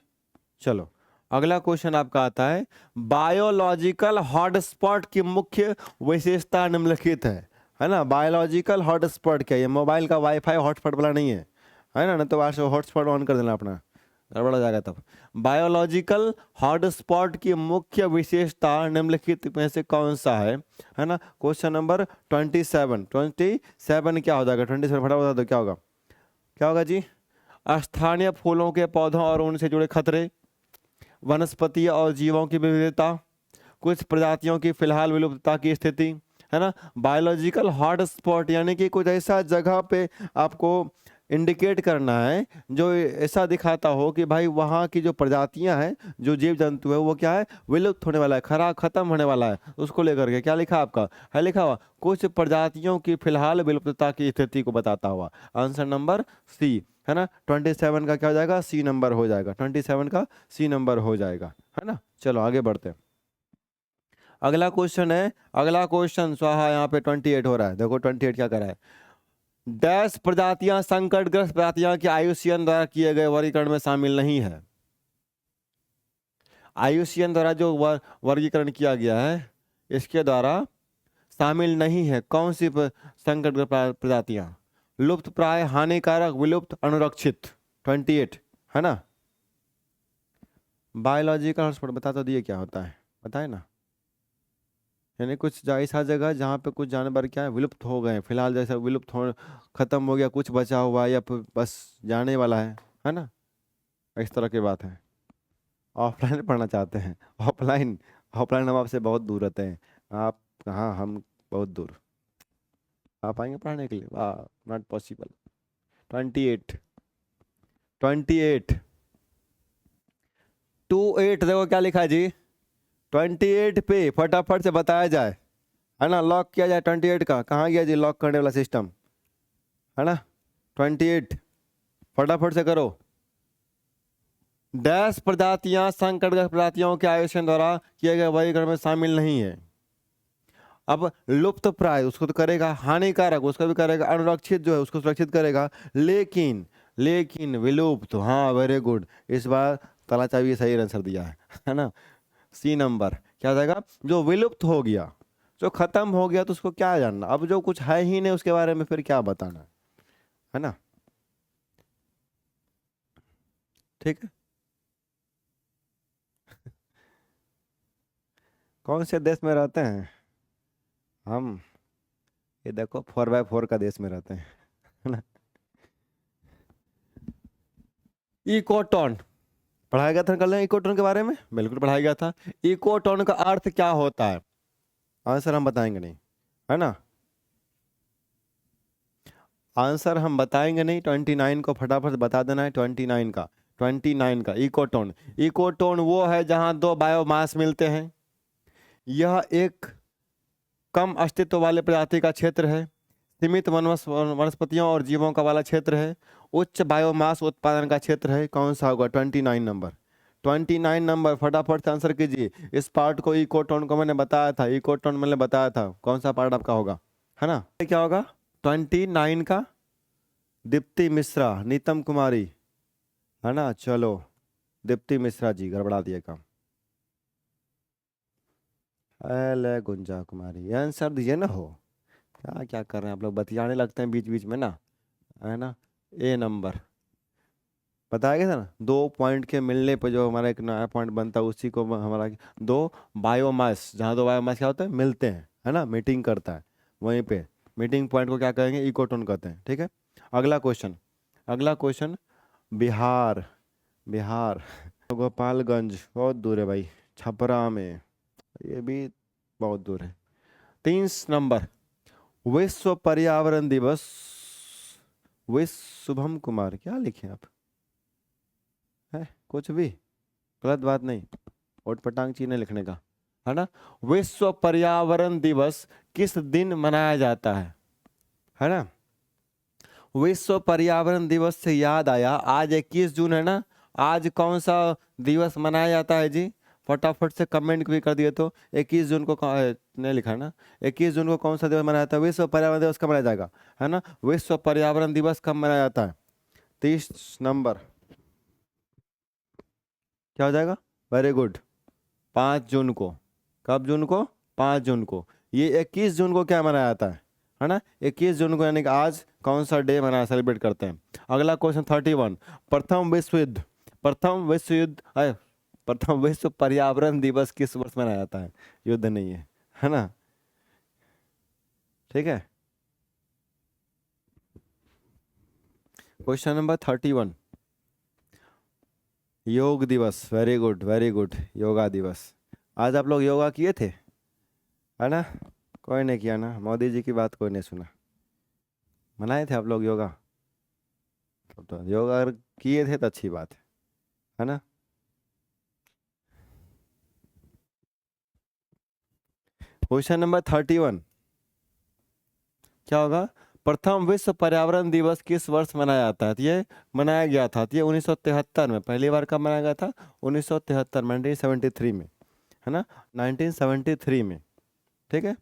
चलो अगला क्वेश्चन आपका आता है, बायोलॉजिकल हॉटस्पॉट की मुख्य विशेषता निम्नलिखित है ना। बायोलॉजिकल हॉटस्पॉट क्या है? ये मोबाइल का वाईफाई हॉटस्पॉट वाला नहीं है ना, तो आज हॉटस्पॉट ऑन कर देना अपना, गड़बड़ हो जाएगा तब। बायोलॉजिकल हॉटस्पॉट की मुख्य विशेषता निम्नलिखित में से कौन सा है ना। क्वेश्चन नंबर 27 क्या हो जाएगा? 27 फटाफट बता दो, क्या होगा, क्या होगा जी? स्थानीय फूलों के पौधों और उनसे जुड़े खतरे, वनस्पति और जीवों की विविधता, कुछ प्रजातियों की फिलहाल विलुप्तता की स्थिति, है ना। बायोलॉजिकल हॉटस्पॉट यानी कि कुछ ऐसा जगह पे आपको इंडिकेट करना है जो ऐसा दिखाता हो कि भाई वहाँ की जो प्रजातियां हैं, जो जीव जंतु है, वो क्या है, विलुप्त होने वाला है, खरा खत्म होने वाला है। उसको लेकर के क्या लिखा आपका है? लिखा हुआ कुछ प्रजातियों की फिलहाल विलुप्तता की स्थिति को बताता हुआ। आंसर नंबर सी, है ना। 27 का क्या हो जाएगा? सी नंबर हो जाएगा, 27 का सी नंबर हो जाएगा, है ना। चलो आगे बढ़ते हैं। अगला क्वेश्चन है, अगला क्वेश्चन स्वाहा यहाँ पे 28 हो रहा है, देखो 28 क्या कर रहा है। डैश प्रजातियां संकटग्रस्त प्रजातियां की आयुसीएन द्वारा किए गए वर्गीकरण में शामिल नहीं है। आयुसीएन द्वारा जो वर्गीकरण किया गया है, इसके द्वारा शामिल नहीं है कौन सी संकटग्रस्त प्रजातियां? लुप्त प्राय, हानिकारक, विलुप्त, अनुरक्षित। 28 है ना। बायोलॉजिकल हॉटस्पॉट बता तो दिए क्या होता है, बताए ना। यानी कुछ ऐसा जगह जहाँ पे कुछ जानवर क्या है, विलुप्त हो गए हैं फिलहाल, जैसे विलुप्त हो, खत्म हो गया, कुछ बचा हुआ है, या फिर बस जाने वाला है ना, इस तरह की बात है। ऑफलाइन पढ़ना चाहते हैं? ऑफलाइन, ऑफलाइन हम आपसे बहुत दूर रहते हैं। आप कहाँ, हम बहुत दूर। आप आएंगे पढ़ने के लिए? वाह, नॉट पॉसिबल। 28, 28, 28 देखो क्या लिखा है जी। 28 पे फटाफट से बताया जाए, है ना, लॉक किया जाए 28 का। कहाँ गया जी लॉक करने वाला सिस्टम, है ना। 28 फटाफट से करो। डैश प्रजातियां संकटग्रस्त प्रजातियों के आयुष्य द्वारा किए गए वर्गीकरण में शामिल नहीं है। अब लुप्त प्राय उसको तो करेगा, हानिकारक उसका भी करेगा, अनुरक्षित जो है उसको सुरक्षित करेगा, लेकिन लेकिन विलुप्त, हाँ वेरी गुड, इस बार ताला चाबी सही आंसर दिया है ना। सी नंबर क्या हो जाएगा? जो विलुप्त हो गया, जो खत्म हो गया, तो उसको क्या जानना, अब जो कुछ है ही नहीं उसके बारे में फिर क्या बताना, है ना। ठीक है। कौन से देश में रहते हैं हम? ये देखो 4x4 का देश में रहते हैं, है ना। इकोटोन पढ़ाया गया था कल इकोटोन के बारे में, बिल्कुल पढ़ाया गया था। इकोटोन का अर्थ क्या होता है, आंसर हम बताएंगे नहीं, है ना, आंसर हम बताएंगे नहीं। 29 को फटाफट बता देना है। 29 का इकोटोन, इकोटोन वो है जहां दो बायोमास मिलते हैं। यह एक कम अस्तित्व वाले प्रजाति का क्षेत्र है, सीमित वनस्पतियों और जीवों का वाला क्षेत्र है, उच्च बायोमास उत्पादन का क्षेत्र है। कौन सा होगा 29 नंबर? 29 नंबर फटाफट से आंसर कीजिए। इस पार्ट को इकोटोन को मैंने बताया था, इकोटोन मैंने बताया था, कौन सा पार्ट आपका होगा, है ना, क्या होगा 29 का? दीप्ति मिश्रा, नीतम कुमारी, है ना, चलो दीप्ति मिश्रा जी गड़बड़ा दिए काम। अले गुंजा कुमारी आंसर दीजिए ना, हो क्या क्या कर रहे हैं आप लोग, बतियाने लगते हैं बीच बीच में ना, है ना। ए नंबर बताया गया था ना, 2 पॉइंट के मिलने पर जो हमारा एक नया पॉइंट बनता है उसी को हमारा दो बायोमास, जहाँ दो बायोमास क्या होता है, मिलते हैं, है ना, मीटिंग करता है, वहीं पे मीटिंग पॉइंट को क्या कहेंगे, इकोटोन कहते हैं। ठीक है, अगला क्वेश्चन, अगला क्वेश्चन, बिहार, बिहार गोपालगंज बहुत दूर है भाई, छपरा में, ये भी बहुत दूर है। 30 नंबर, विश्व पर्यावरण दिवस, विश्व, शुभम कुमार क्या लिखे आप, है कुछ भी गलत बात नहीं, ओट पटांग चीने लिखने का, है ना। विश्व पर्यावरण दिवस किस दिन मनाया जाता है ना। विश्व पर्यावरण दिवस से याद आया, आज 21 जून है ना, आज कौन सा दिवस मनाया जाता है जी, फटाफट से कमेंट भी कर दिए तो। 21 जून को नहीं लिखा है ना, 21 जून को कौन सा दिवस मनाया जाता है, विश्व पर्यावरण दिवस कब मनाया जाएगा, है ना, विश्व पर्यावरण दिवस कब मनाया जाता है? 30 नंबर क्या हो जाएगा, वेरी गुड, 5 जून को। कब जून को? 5 जून को। ये 21 जून को क्या मनाया जाता है ना, 21 जून को, यानी कि आज कौन सा डे मनाया, सेलिब्रेट करते हैं। अगला क्वेश्चन 31, प्रथम विश्व युद्ध, प्रथम विश्व युद्ध, प्रथम विश्व पर्यावरण दिवस किस वर्ष मनाया जाता है? युद्ध नहीं है ना, ठीक है। क्वेश्चन नंबर 31, योग दिवस, very good very good, yoga दिवस। आज आप लोग योगा किए थे, है ना, कोई नहीं किया ना, मोदी जी की बात कोई नहीं सुना, मनाए थे आप लोग योगा, तो योगा अगर किए थे तो अच्छी बात है ना। क्वेश्चन नंबर 31 क्या होगा, प्रथम विश्व पर्यावरण दिवस किस वर्ष मनाया जाता है? तो ये मनाया गया था, तो ये 1973 में, पहली बार कब मनाया गया था? 1973 में, 1973 में, है ना, 1973 में, ठीक है।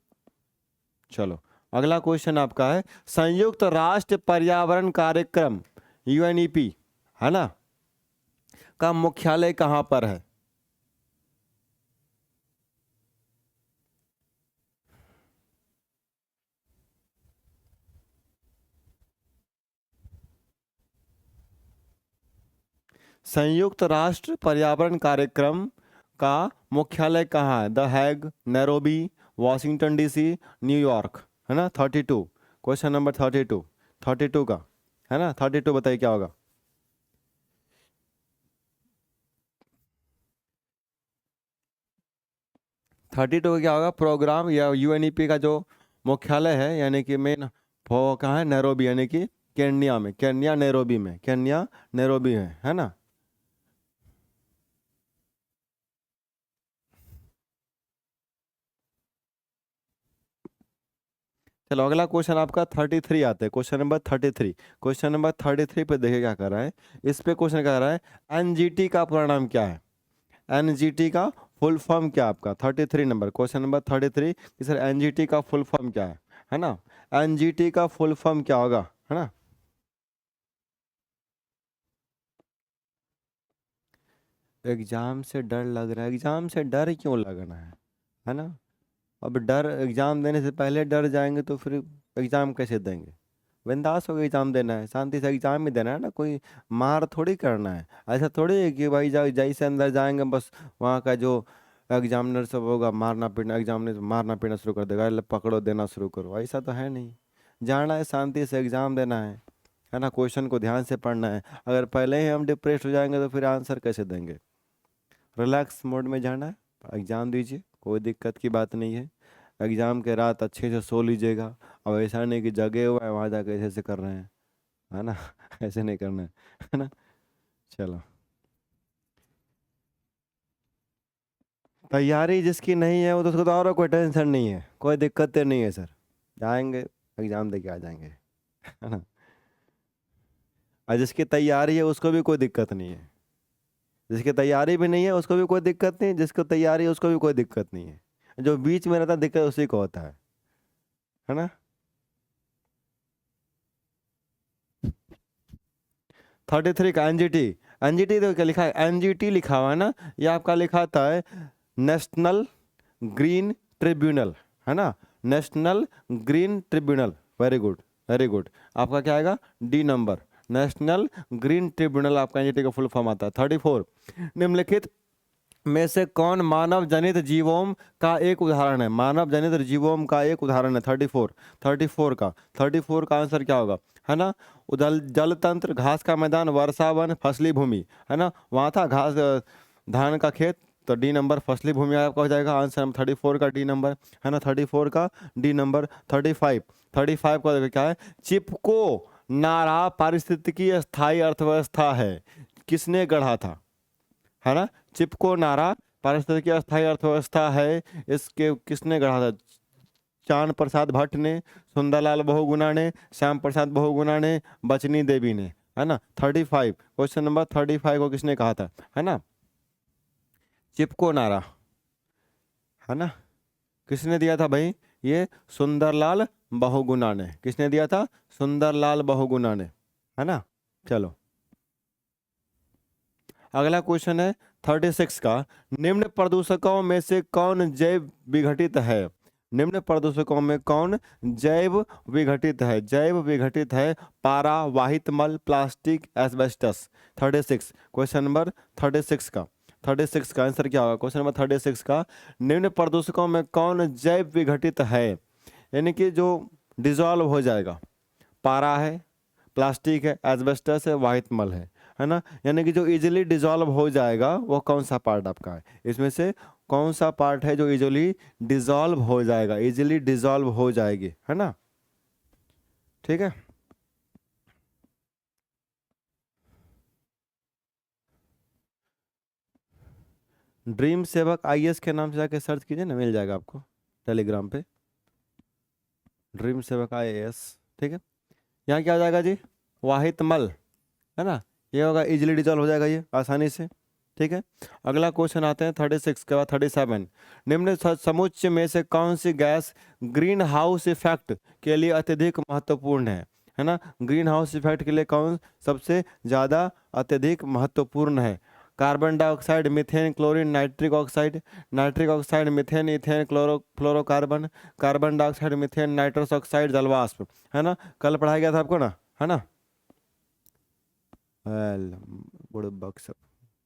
चलो अगला क्वेश्चन आपका है, संयुक्त राष्ट्र पर्यावरण कार्यक्रम यूएनईपी, है ना, का मुख्यालय कहाँ पर है? संयुक्त राष्ट्र पर्यावरण कार्यक्रम का मुख्यालय कहाँ है? The Hague, Nairobi, Washington DC, New York, है ना। 32, क्वेश्चन नंबर 32, 32 का, है ना, 32 बताइए क्या होगा। 32 का क्या होगा, प्रोग्राम या यूएनईपी का जो मुख्यालय है, यानी कि मेन वो कहाँ है, नैरोबी, यानी कि केन्या में, केन्या नैरोबी में, केन्या नैरोबी है ना। चलो अगला क्वेश्चन आपका 33 आते हैं, क्वेश्चन नंबर 33, क्वेश्चन नंबर 33 पे देखिए क्या कर रहा है, इस पे क्वेश्चन क्या कर रहा है, एनजीटी का पूरा नाम क्या है, एनजीटी का फुल फॉर्म क्या है आपका? 33 नंबर, क्वेश्चन नंबर 33 कि सर एनजीटी का फुल फॉर्म क्या है ना, एनजीटी का फुल फॉर्म क्या होगा, है ना। एग्जाम से डर लग रहा है, एग्जाम से डर क्यों लगना है ना, अब डर, एग्जाम देने से पहले डर जाएंगे तो फिर एग्जाम कैसे देंगे, बिंदास होकर एग्जाम देना है, शांति से एग्जाम ही देना है ना, कोई मार थोड़ी करना है। ऐसा थोड़ी है कि भाई जैसे अंदर जाएंगे बस वहाँ का जो एग्जामिनर सब होगा मारना पीटना, एग्जामिनर मारना पीटना शुरू कर देगा, ले पकड़ो देना शुरू करो, ऐसा तो है नहीं, जाना है शांति से एग्जाम देना है है ना, क्वेश्चन को ध्यान से पढ़ना है। अगर पहले ही हम डिप्रेस हो जाएंगे तो फिर आंसर कैसे देंगे। रिलैक्स मोड में जाना है, एग्ज़ाम दीजिए, कोई दिक्कत की बात नहीं है। एग्ज़ाम के रात अच्छे से सो लीजिएगा। अब ऐसा नहीं कि जगे हुए हैं वहाँ जाके ऐसे ऐसे कर रहे हैं, है ना ऐसे नहीं करना है ना। चलो, तैयारी जिसकी नहीं है वो तो उसको तो और कोई टेंशन नहीं है, कोई दिक्कत नहीं है सर, जाएंगे एग्ज़ाम दे के आ जाएंगे, है ना। और जिसकी तैयारी है उसको भी कोई दिक्कत नहीं है, जिसकी तैयारी भी नहीं है उसको भी कोई दिक्कत नहीं, जिसको तैयारी है उसको भी कोई दिक्कत नहीं है। जो बीच में रहता है दिक्कत उसी को होता है ना। 33 का एनजीटी, एनजीटी तो क्या लिखा है, एनजीटी लिखा हुआ है ना, ये आपका लिखा था है नेशनल ग्रीन ट्रिब्यूनल, है ना, national green tribunal. Very good, very good. आपका क्या आएगा, D number, national green tribunal आपका एनजीटी का फुल फॉर्म आता है। 34, निम्नलिखित में से कौन मानव जनित जीवों का एक उदाहरण है, मानव जनित जीवों का एक उदाहरण है। 34, 34 का आंसर क्या होगा, है ना। उदल जल तंत्र, घास का मैदान, वर्षा वन, फसली भूमि, है ना, वहाँ था घास धान का खेत, तो डी नंबर फसली भूमि आपका हो जाएगा आंसर। 34 का डी नंबर, है ना, 34 का डी नंबर। 35, 35 का देखो क्या है, चिपको नारा पारिस्थितिकी स्थायी अर्थव्यवस्था है, किसने गढ़ा था, है ना। चिपको नारा पारिस्थितिकी अस्थायी अर्थव्यवस्था है, इसके किसने गढ़ा था, चांद प्रसाद भट्ट ने, सुंदरलाल बहुगुणा ने, श्याम प्रसाद बहुगुणा ने, बचनी देवी ने, है ना। 35, क्वेश्चन नंबर 35 को किसने कहा था, है ना, चिपको नारा, है ना, किसने दिया था भाई, ये सुंदरलाल बहुगुणा ने, किसने दिया था, सुंदरलाल बहुगुणा ने, है ना। चलो, अगला क्वेश्चन है 36 का, निम्न प्रदूषकों में से कौन जैव विघटित है, निम्न प्रदूषकों में कौन जैव विघटित है, जैव विघटित है, पारा, वाहित मल, प्लास्टिक, एस्बेस्टस। 36, क्वेश्चन नंबर 36 का, 36 का आंसर क्या होगा, क्वेश्चन नंबर 36 का, निम्न प्रदूषकों में कौन जैव विघटित है, यानी कि जो डिजॉल्व हो जाएगा, पारा है, प्लास्टिक है, एस्बेस्टस है, वाहित मल है ना, यानी कि जो इजीली डिजॉल्व हो जाएगा वो कौन सा पार्ट आपका है, इसमें से कौन सा पार्ट है जो इजीली डिजॉल्व हो जाएगा, इजीली डिजॉल्व हो जाएगी, है ना। ठीक है, ड्रीम सेवक आईएएस के नाम से जाके सर्च कीजिए ना, मिल जाएगा आपको टेलीग्राम पे, ड्रीम सेवक आईएएस। ठीक है, यहाँ क्या आ जाएगा जी, वाहित मल, है ना, ये होगा, इजीली डिजॉल्व हो जाएगा ये आसानी से। ठीक है, अगला क्वेश्चन आते हैं 36 के बाद 37, निम्न समुच्चय में से कौन सी गैस ग्रीन हाउस इफेक्ट के लिए अत्यधिक महत्वपूर्ण है ना, ग्रीन हाउस इफेक्ट के लिए कौन सबसे ज़्यादा अत्यधिक महत्वपूर्ण है, carbon dioxide, methane, chlorine, nitric oxide, nitric oxide, methane, ethane, fluorocarbon, carbon dioxide, methane, nitrous oxide, जलवाष्प, है ना, कल पढ़ाया गया था आपको ना, है ना। वेल, बुड़बक सब,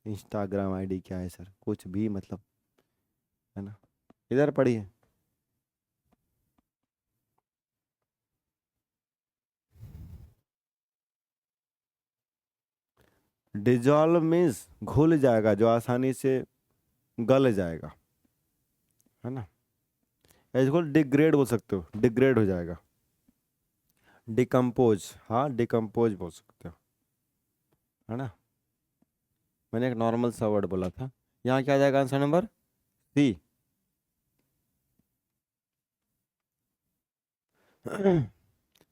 इंस्टाग्राम आईडी क्या है सर, कुछ भी मतलब, है ना, इधर पढ़िए। डिजॉल्व मीन्स घुल जाएगा, जो आसानी से गल जाएगा, है ना, इसको डिग्रेड बोल सकते हो, डिग्रेड हो जाएगा, डिकम्पोज, हाँ डिकम्पोज बोल सकते हो, है ना, मैंने एक नॉर्मल सा वर्ड बोला था। यहाँ क्या आ जाएगा answer number C.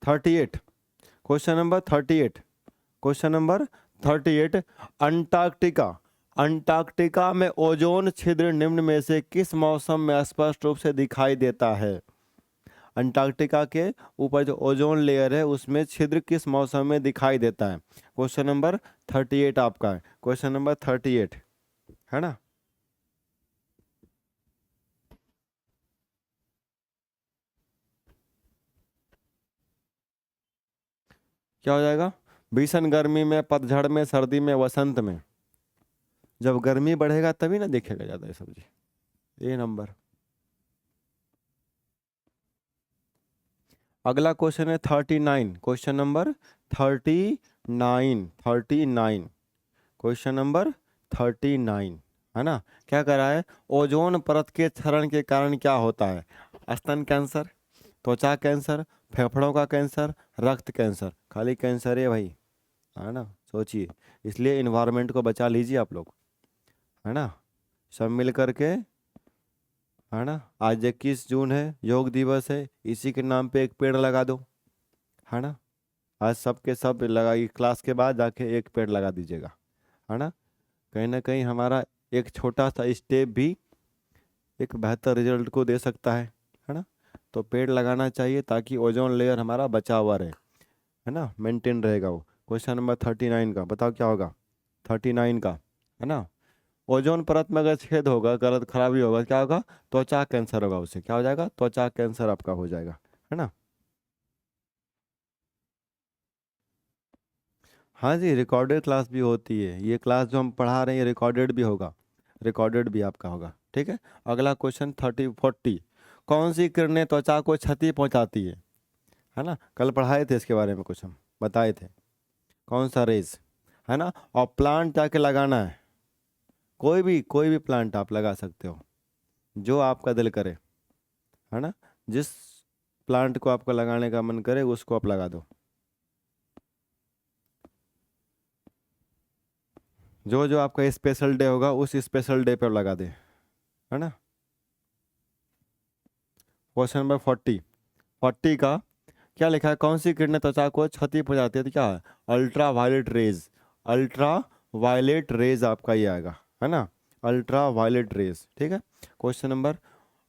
38, question number 38, question number 38, Antarctica, Antarctica में ओजोन छिद्र निम्न में से किस मौसम में स्पष्ट रूप से दिखाई देता है, अंटार्कटिका के ऊपर जो ओजोन लेयर है उसमें छिद्र किस मौसम में दिखाई देता है, क्वेश्चन नंबर 38 आपका है, क्वेश्चन नंबर 38, है ना। क्या हो जाएगा, भीषण गर्मी में, पतझड़ में, सर्दी में, वसंत में, जब गर्मी बढ़ेगा तभी ना दिखेगा ज्यादा ये सब्जी, ए नंबर। अगला क्वेश्चन है 39, क्वेश्चन नंबर 39 क्वेश्चन नंबर 39 है ना। क्या करा है, ओजोन परत के क्षरण के कारण क्या होता है? स्तन कैंसर, त्वचा कैंसर, फेफड़ों का कैंसर, रक्त कैंसर। खाली कैंसर है भाई, है ना, सोचिए। इसलिए इन्वायरमेंट को बचा लीजिए आप लोग, है ना, सब मिल करके, है ना। आज 21 जून है, योग दिवस है, इसी के नाम पे एक पेड़ लगा दो, है ना। आज सबके सब लगाइए, क्लास के बाद जाके एक पेड़ लगा दीजिएगा, है ना कहीं हमारा एक छोटा सा स्टेप भी एक बेहतर रिजल्ट को दे सकता है ना। तो पेड़ लगाना चाहिए ताकि ओजोन लेयर हमारा बचा हुआ रहे, है ना, मेंटेन रहेगा वो। क्वेश्चन नंबर 39 का बताओ क्या होगा? 39 का, है ना। ओजोन परत में अगर छेद होगा, गलत खराबी होगा, क्या होगा? त्वचा कैंसर होगा, उससे क्या हो जाएगा? त्वचा कैंसर आपका हो जाएगा, है ना। हाँ जी, रिकॉर्डेड क्लास भी होती है, ये क्लास जो हम पढ़ा रहे हैं ये रिकॉर्डेड भी होगा, रिकॉर्डेड भी आपका होगा, ठीक है। अगला क्वेश्चन 40 कौन सी किरणें त्वचा को क्षति पहुंचाती है ना। कल पढ़ाए थे इसके बारे में, कुछ हम बताए थे, कौन सा रेज, है ना। और प्लांट जाके लगाना है, कोई भी प्लांट आप लगा सकते हो, जो आपका दिल करे, है ना। जिस प्लांट को आपको लगाने का मन करे उसको आप लगा दो, जो जो आपका स्पेशल डे होगा उस स्पेशल डे पे लगा दे, है ना। क्वेश्चन नंबर 40 का क्या लिखा है? कौन सी किरणें त्वचा को क्षति पहुंचाती है? तो क्या है? Ultraviolet rays, ultraviolet rays आपका ये आएगा, है ना, अल्ट्रा वायलेट रेज, ठीक है। क्वेश्चन नंबर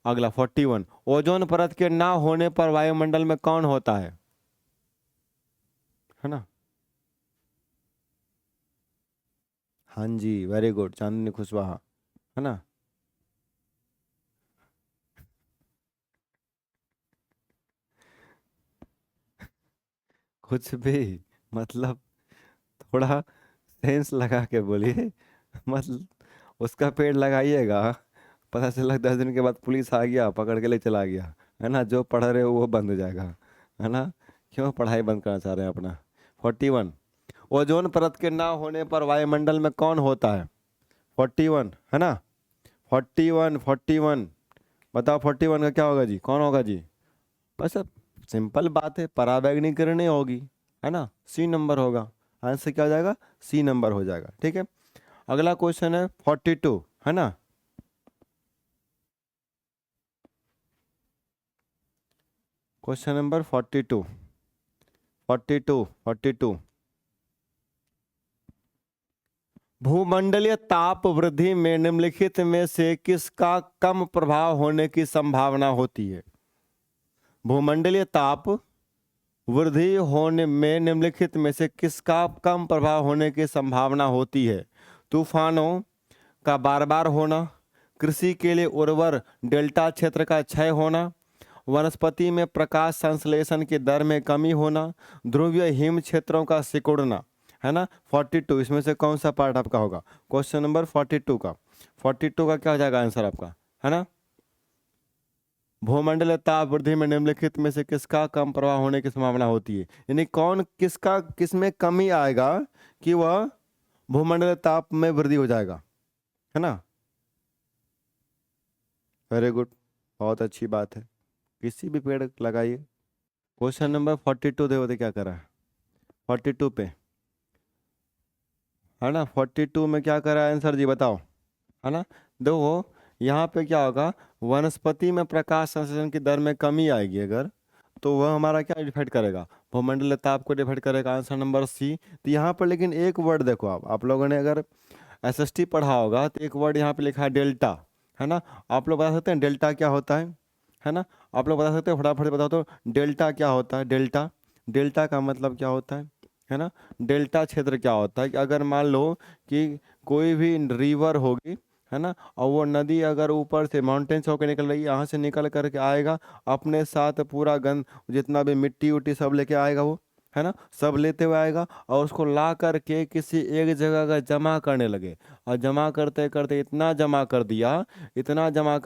अगला 41 ओजोन परत के ना होने पर वायुमंडल में कौन होता है ना। हाँ जी, वेरी गुड, चांदनी कुशवाहा, है ना। कुछ भी, मतलब थोड़ा सेंस लगा के बोलिए, मतलब उसका पेड़ लगाइएगा, पता चला 10 दिन के बाद पुलिस आ गया, पकड़ के ले चला गया, है ना, जो पढ़ रहे हो वो बंद हो जाएगा, है ना। क्यों पढ़ाई बंद करना चाह रहे हैं अपना? 41 ओजोन परत के ना होने पर वायुमंडल में कौन होता है? 41, है ना। 41 बताओ 41 का क्या होगा जी, कौन होगा जी? बस अब सिंपल बात है, पराबैंगनी किरणें होगी, है ना, सी नंबर होगा, आंसर क्या हो जाएगा? सी नंबर हो जाएगा, ठीक है। अगला क्वेश्चन है 42, है ना। क्वेश्चन नंबर 42 भूमंडलीय ताप वृद्धि में निम्नलिखित में से किसका कम प्रभाव होने की संभावना होती है? भूमंडलीय ताप वृद्धि होने में निम्नलिखित में से किसका कम प्रभाव होने की संभावना होती है? तूफानों का बार बार होना, कृषि के लिए उर्वर डेल्टा क्षेत्र का क्षय होना, वनस्पति में प्रकाश संश्लेषण की दर में कमी होना, ध्रुवीय हिम क्षेत्रों का सिकुड़ना, है ना। 42 इसमें से कौन सा पार्ट आपका होगा? क्वेश्चन नंबर 42 का, 42 का क्या हो जाएगा आंसर आपका, है ना। भूमंडलीय ताप वृद्धि में निम्नलिखित में से किसका कम प्रभाव होने की संभावना होती है? यानी कौन किसका किसमें कमी आएगा कि वह भूमंडलीय ताप में वृद्धि हो जाएगा, है ना। वेरी गुड, बहुत अच्छी बात है, किसी भी पेड़ लगाइए। क्वेश्चन नंबर 42 देखो तो क्या करा है 42 पे, है ना। 42 में क्या करा है आंसर जी बताओ, है ना। देखो यहाँ पे क्या होगा, वनस्पति में प्रकाश संश्लेषण की दर में कमी आएगी अगर, तो वह हमारा क्या डिफाइड करेगा? भूमंडलीय ताप को डिफाइड करेगा, आंसर नंबर सी। तो यहाँ पर लेकिन एक वर्ड देखो, आप लोगों ने अगर एसएसटी पढ़ा होगा तो एक वर्ड यहाँ पे लिखा है डेल्टा, है ना। आप लोग बता सकते हैं डेल्टा क्या होता है ना। आप लोग बता सकते हैं, फटाफट बताओ तो डेल्टा क्या होता है? डेल्टा, डेल्टा का मतलब क्या होता है ना। डेल्टा क्षेत्र क्या होता है कि अगर मान लो कि कोई भी रिवर होगी, है ना, और वो नदी अगर ऊपर से माउंटेन से होकर निकल रही है, यहाँ से निकल करके आएगा, अपने साथ पूरा गंद जितना भी मिट्टी उट्टी सब लेके आएगा वो, है ना, सब लेते हुए आएगा और उसको ला करके किसी एक जगह का जमा करने लगे, और जमा करते करते इतना जमा कर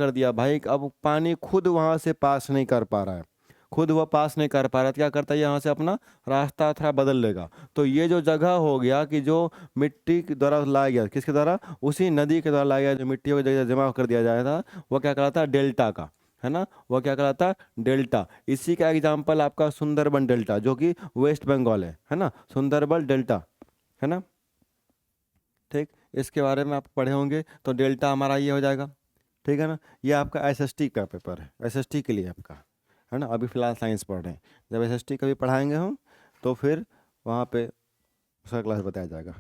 दिया भाई, अब पानी खुद वहां से पास नहीं कर पा रहा है, खुद वह पास नहीं कर पा रहा, तो क्या करता है यहाँ से अपना रास्ता थोड़ा बदल लेगा। तो ये जो जगह हो गया कि जो मिट्टी के द्वारा लाया गया, किसके द्वारा, उसी नदी के द्वारा लाया गया, जो मिट्टी को जगह जमा कर दिया जाया था, वो क्या कहलाता है, डेल्टा का, है ना, वो क्या कहलाता है, डेल्टा। इसी का एग्जाम्पल आपका सुंदरबन डेल्टा, जो कि वेस्ट बंगाल है ना, सुंदरबन डेल्टा, है ना, ठीक। इसके बारे में आप पढ़े होंगे, तो डेल्टा हमारा ये हो जाएगा, ठीक है ना। ये आपका एसएसटी का पेपर है, एसएसटी के लिए आपका, है ना। अभी फिलहाल साइंस पढ़ रहे हैं, जब एसएसटी का भी पढ़ाएंगे हम तो फिर वहाँ पे उसका क्लास बताया जाएगा,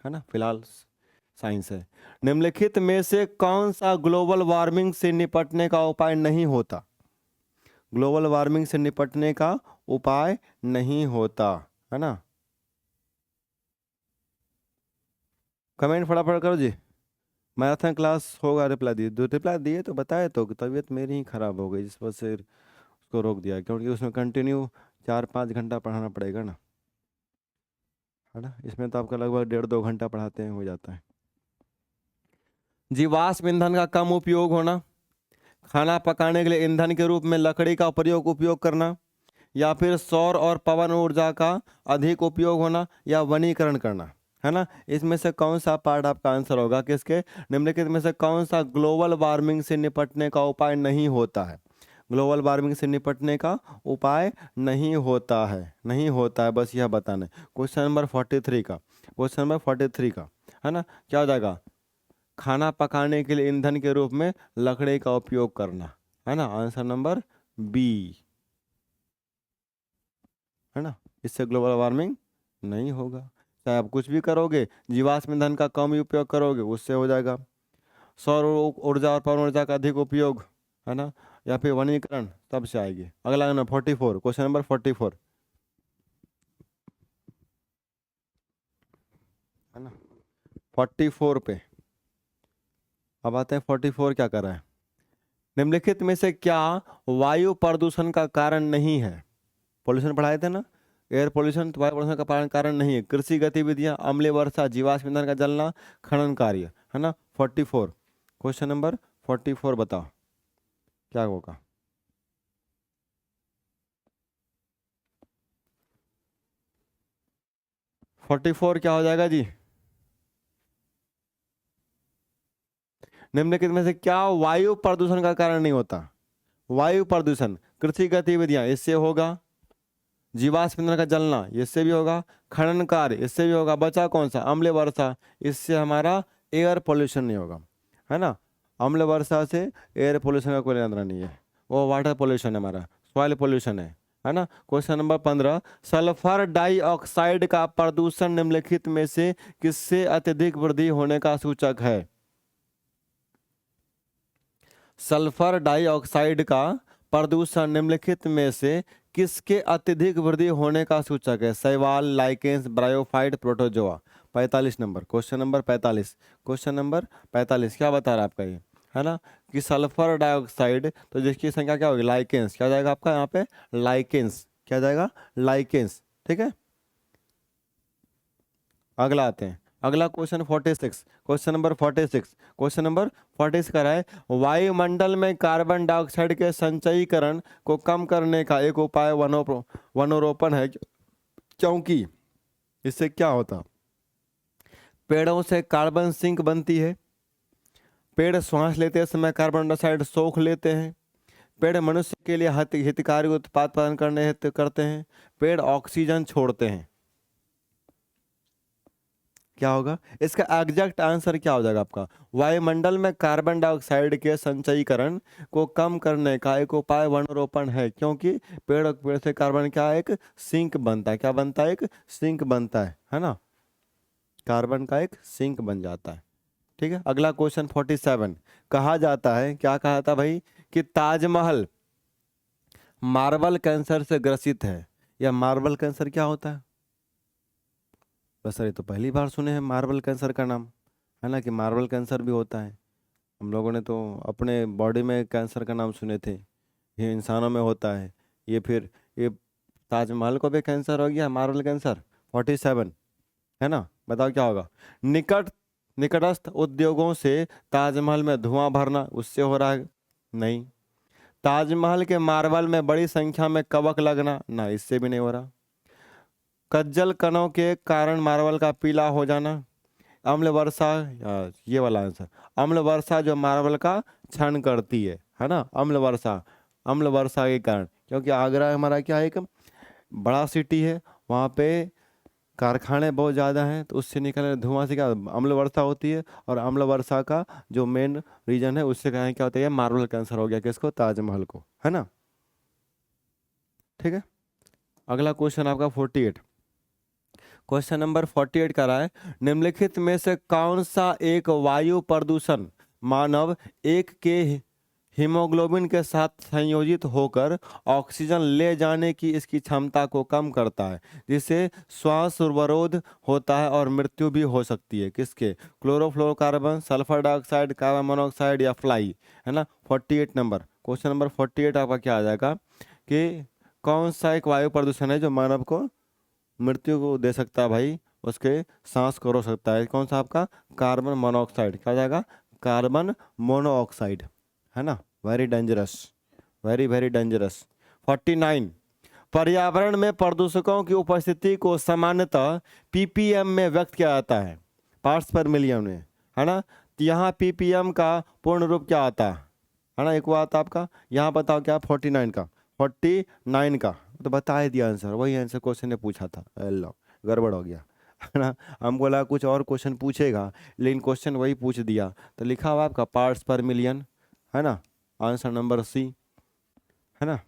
है ना। फिलहाल साइंस है। निम्नलिखित में से कौन सा ग्लोबल वार्मिंग से निपटने का उपाय नहीं होता, ग्लोबल वार्मिंग से निपटने का उपाय नहीं होता, है ना। कमेंट फटाफट करो जी। मैराथन क्लास होगा, रिप्लाई दिए, दो रिप्लाई दिए तो बताए, तो तबीयत मेरी ही ख़राब हो गई, जिस वजह से उसको रोक दिया, क्योंकि उसमें कंटिन्यू 4-5 घंटा पढ़ाना पड़ेगा ना, है ना। इसमें तो आपका लगभग 1.5-2 घंटा पढ़ाते हैं, हो जाता है। जीवाश्म ईंधन का कम उपयोग होना, खाना पकाने के लिए ईंधन के रूप में लकड़ी का उपयोग करना, या फिर सौर और पवन ऊर्जा का अधिक उपयोग होना, या वनीकरण करना, है ना। इसमें से कौन सा पार्ट आपका आंसर होगा, किसके, निम्नलिखित में से कौन सा ग्लोबल वार्मिंग से निपटने का उपाय नहीं होता है, ग्लोबल वार्मिंग से निपटने का उपाय नहीं होता है, नहीं होता है, बस यह बताना है। क्वेश्चन नंबर 43 का, क्वेश्चन नंबर 43 का, है ना, क्या हो जाएगा, खाना पकाने के लिए ईंधन के रूप में लकड़ी का उपयोग करना, है ना, आंसर नंबर बी, है ना। इससे ग्लोबल वार्मिंग नहीं होगा, चाहे आप कुछ भी करोगे, जीवाश्म ईंधन का कम उपयोग करोगे उससे हो जाएगा, सौर ऊर्जा और पवन ऊर्जा का अधिक उपयोग, है ना, या फिर वनीकरण, तब से आएगी। अगला नंबर 44, क्वेश्चन नंबर 44, है ना, 44 पे अब आते हैं। 44 क्या कर रहा है, निम्नलिखित में से क्या वायु प्रदूषण का कारण नहीं है, पोल्यूशन पढ़ाए थे ना, एयर पोल्यूशन, तो वायु प्रदूषण का कारण नहीं है, कृषि गतिविधियां, अम्लीय वर्षा, जीवाश्म ईंधन का जलना, खनन कार्य, है ना। 44, क्वेश्चन नंबर 44 बताओ क्या होगा। 44 क्या हो जाएगा जी, निम्नलिखित में से क्या वायु प्रदूषण का कारण नहीं होता, वायु प्रदूषण, कृषि गतिविधियां इससे होगा, जीवाश्म ईंधन का जलना इससे भी होगा, खनन कार्य इससे भी होगा, बचा कौन सा, अम्लीय वर्षा, इससे हमारा एयर पोल्यूशन नहीं होगा, है ना। अम्ल वर्षा से एयर पोल्यूशन का कोई लेना नहीं है, वो वाटर पोल्यूशन है, हमारा सॉइल पोल्यूशन है ना। क्वेश्चन नंबर 15, सल्फर डाइऑक्साइड का प्रदूषण निम्नलिखित में से किससे अत्यधिक वृद्धि होने का सूचक है, सल्फर डाइऑक्साइड का प्रदूषण निम्नलिखित में से किसके अत्यधिक वृद्धि होने का सूचक है, शैवाल, lichens, bryophyte, protozoa. 45 number, question number 45, question number 45 क्या बता रहा है आपका ये, है ना, कि सल्फर डाइऑक्साइड, तो जिसकी संख्या क्या होगी, लाइकेंस, क्या जाएगा आपका यहाँ पे, लाइकेंस, क्या जाएगा, लाइकेंस, ठीक है। अगला आते हैं, अगला question 46, question number 46, question number 46 का है, वायुमंडल में कार्बन डाइऑक्साइड के संचयीकरण को कम करने का एक उपाय वनोरोपण है, क्योंकि इससे क्या होता, पेड़ों से कार्बन सिंक बनती है, पेड़ श्वास लेते समय कार्बन डाइऑक्साइड सोख लेते हैं, पेड़ मनुष्य के लिए हितकारी उत्पाद प्रदान करने हेतु करते हैं, पेड़ ऑक्सीजन छोड़ते हैं, क्या होगा इसका एग्जैक्ट आंसर, क्या हो जाएगा आपका, वायुमंडल में कार्बन डाइऑक्साइड के संचयीकरण को कम करने का एक उपाय वनरोपण है, क्योंकि पेड़ से कार्बन क्या एक सिंक बनता है, क्या बनता है, एक सिंक बनता है ना, कार्बन का एक सिंक बन जाता है, ठीक है। अगला क्वेश्चन 47, कहा जाता है, क्या कहा था भाई, कि ताजमहल मार्बल कैंसर से ग्रसित है, या मार्बल कैंसर क्या होता है, बस सर ये तो पहली बार सुने हैं मार्बल कैंसर का नाम, है ना, कि मार्बल कैंसर भी होता है। हम लोगों ने तो अपने बॉडी में कैंसर का नाम सुने थे, ये इंसानों में होता है, ये फिर ये ताजमहल को भी कैंसर हो गया, मार्बल कैंसर। 47, है ना, बताओ क्या होगा, निकटस्थ उद्योगों से ताजमहल में धुआं भरना, उससे हो रहा है, नहीं, ताजमहल के मार्बल में बड़ी संख्या में कवक लगना, ना इससे भी नहीं हो रहा। कज्जल कणों के कारण मार्बल का पीला हो जाना। अम्ल वर्षा, ये वाला आंसर, अम्ल वर्षा जो मार्बल का क्षरण करती है ना, अम्ल वर्षा, अम्ल वर्षा के कारण, क्योंकि आगरा हमारा क्या है, एक बड़ा सिटी है, वहाँ पे कारखाने बहुत ज़्यादा हैं, तो उससे निकलने धुआं से क्या अम्ल वर्षा होती है, और अम्ल वर्षा का जो मेन रीजन है उससे क्या होता है, मार्बल कैंसर हो गया किसको, ताजमहल को, है ना। ठीक है, अगला क्वेश्चन आपका 48, क्वेश्चन नंबर 48 का रहा है, निम्नलिखित में से कौन सा एक वायु प्रदूषण मानव एक के हीमोग्लोबिन के साथ संयोजित होकर ऑक्सीजन ले जाने की इसकी क्षमता को कम करता है, जिससे श्वास अवरोध होता है और मृत्यु भी हो सकती है। किसके, chlorofluorocarbon, sulphur dioxide, carbon monoxide या फ्लाई, है ना। 48 नंबर, क्वेश्चन नंबर 48 आपका क्या आ जाएगा कि कौन सा एक वायु प्रदूषण है जो मानव को मृत्यु को दे सकता है भाई, उसके सांस को रोक सकता है, कौन सा आपका, कार्बन मोनोऑक्साइड, क्या हो जाएगा, कार्बन मोनोऑक्साइड, है ना। Very dangerous, very very dangerous. 49, पर्यावरण में प्रदूषकों की उपस्थिति को सामान्यतः पीपीएम में व्यक्त किया जाता है, पार्ट्स पर मिलियन में, है ना। तो यहाँ पीपीएम का पूर्ण रूप क्या आता है ना, एक वो आता आपका, यहाँ बताओ क्या, 49 का, 49 का तो बता ही दिया आंसर, वही आंसर क्वेश्चन ने पूछा था, अल्लाह गड़बड़ हो गया, है ना। हमको लगा कुछ और क्वेश्चन पूछेगा, लेकिन क्वेश्चन वही पूछ दिया, तो लिखा हुआ आपका पार्ट्स पर मिलियन, है ना, आंसर नंबर सी, है ना।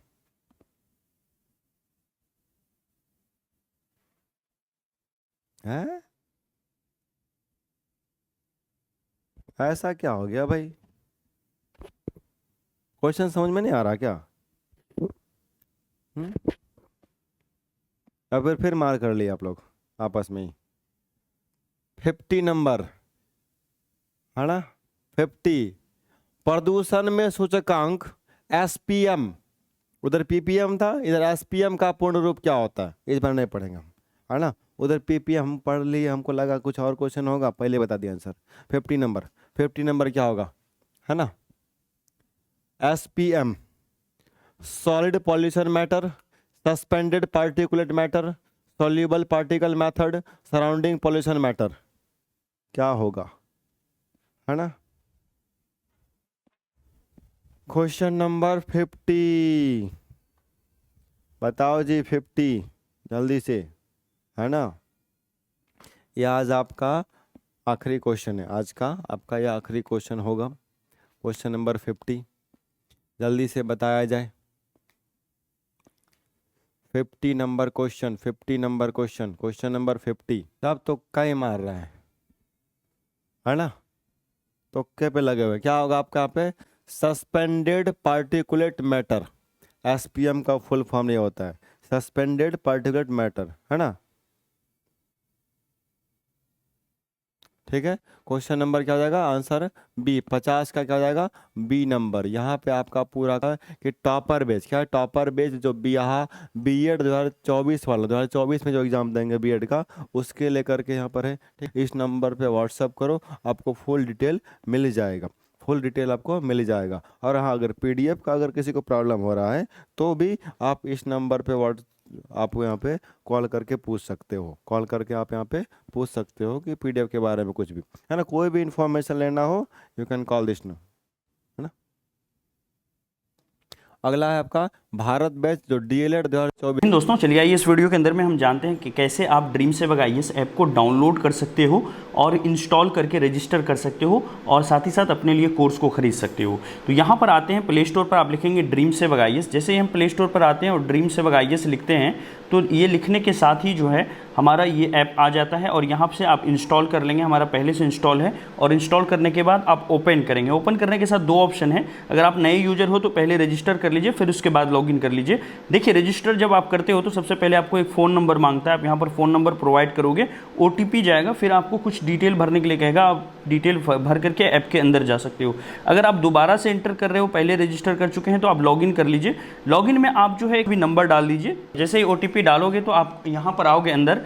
है ऐसा क्या हो गया भाई, क्वेश्चन समझ में नहीं आ रहा क्या, अब फिर मार कर लिया आप लोग आपस में ही। 50 नंबर, है ना, 50, प्रदूषण में सूचकांक एसपीएम, उधर पीपीएम था, इधर एसपीएम का पूर्ण रूप क्या होता है, इस बार नहीं पढ़ेंगे हम, है ना। उधर पीपीएम हम पढ़ लिए, हमको लगा कुछ और क्वेश्चन होगा, पहले बता दिया आंसर। 50 नंबर, 50 नंबर क्या होगा, है ना, SPM, solid pollution matter, suspended particulate matter, soluble particle method, surrounding pollution matter, क्या होगा, है ना। क्वेश्चन नंबर 50, बताओ जी 50 जल्दी से, है ना। यह आज आपका आखिरी क्वेश्चन है, आज का आपका यह आखिरी क्वेश्चन होगा, क्वेश्चन नंबर 50, जल्दी से बताया जाए। 50 number question, 50 number question, question number 50, सब तो कई मार रहा है ना, तुक्के पे लगे हुए, क्या होगा आपका यहाँ पे, सस्पेंडेड पार्टिकुलेट मैटर, एसपीएम का फुल फॉर्म ये होता है, सस्पेंडेड पार्टिकुलेट मैटर, है ना। ठीक है, क्वेश्चन नंबर क्या हो जाएगा, आंसर बी, 50 का क्या हो जाएगा, बी नंबर। यहाँ पे आपका पूरा का कि टॉपर बेच, क्या है, टॉपर बेच जो यहाँ बीएड 2024 वाला, 2024 में जो एग्जाम देंगे बीएड का, उसके लेकर के यहाँ पर है। ठीक, इस नंबर पे व्हाट्सअप करो, आपको फुल डिटेल मिल जाएगा, फुल डिटेल आपको मिल जाएगा। और हाँ, अगर पीडीएफ का अगर किसी को प्रॉब्लम हो रहा है तो भी आप इस नंबर पे आप यहाँ पे कॉल करके पूछ सकते हो, कॉल करके आप यहाँ पे पूछ सकते हो कि पीडीएफ के बारे में कुछ भी, है ना, कोई भी इंफॉर्मेशन लेना हो you can call this no, है ना। अगला है आपका भारत बैच जो डीएलएड 2024। दोस्तों चलिए आइए इस वीडियो के अंदर में हम जानते हैं कि कैसे आप ड्रीम सेवक आईएएस ऐप को डाउनलोड कर सकते हो और इंस्टॉल करके रजिस्टर कर सकते हो और साथ ही साथ अपने लिए कोर्स को खरीद सकते हो। तो यहाँ पर आते हैं प्ले स्टोर पर, आप लिखेंगे ड्रीम सेवक आईएएस। जैसे ही हम प्ले स्टोर पर आते हैं और ड्रीम सेवक आईएएस लिखते हैं तो ये लिखने के साथ ही जो है हमारा ये ऐप आ जाता है और यहाँ से आप इंस्टॉल कर लेंगे, हमारा पहले से इंस्टॉल है। और इंस्टॉल करने के बाद आप ओपन करेंगे। ओपन करने के साथ दो ऑप्शन है, अगर आप नए यूजर हो तो पहले रजिस्टर कर लीजिए, फिर उसके बाद लॉगिन कर लीजिए। देखिए रजिस्टर जब आप करते हो तो सबसे पहले आपको एक फ़ोन नंबर मांगता है, आप यहाँ पर फ़ोन नंबर प्रोवाइड करोगे, ओटीपी जाएगा, फिर आपको कुछ डिटेल भरने के लिए कहेगा, आप डिटेल भर करके ऐप के अंदर जा सकते हो। अगर आप दोबारा से एंटर कर रहे हो, पहले रजिस्टर कर चुके हैं तो आप लॉगिन कर लीजिए। लॉगिन में आप जो है एक भी नंबर डाल दीजिए। जैसे ही ओटीपी डालोगे तो आप यहाँ पर आओगे अंदर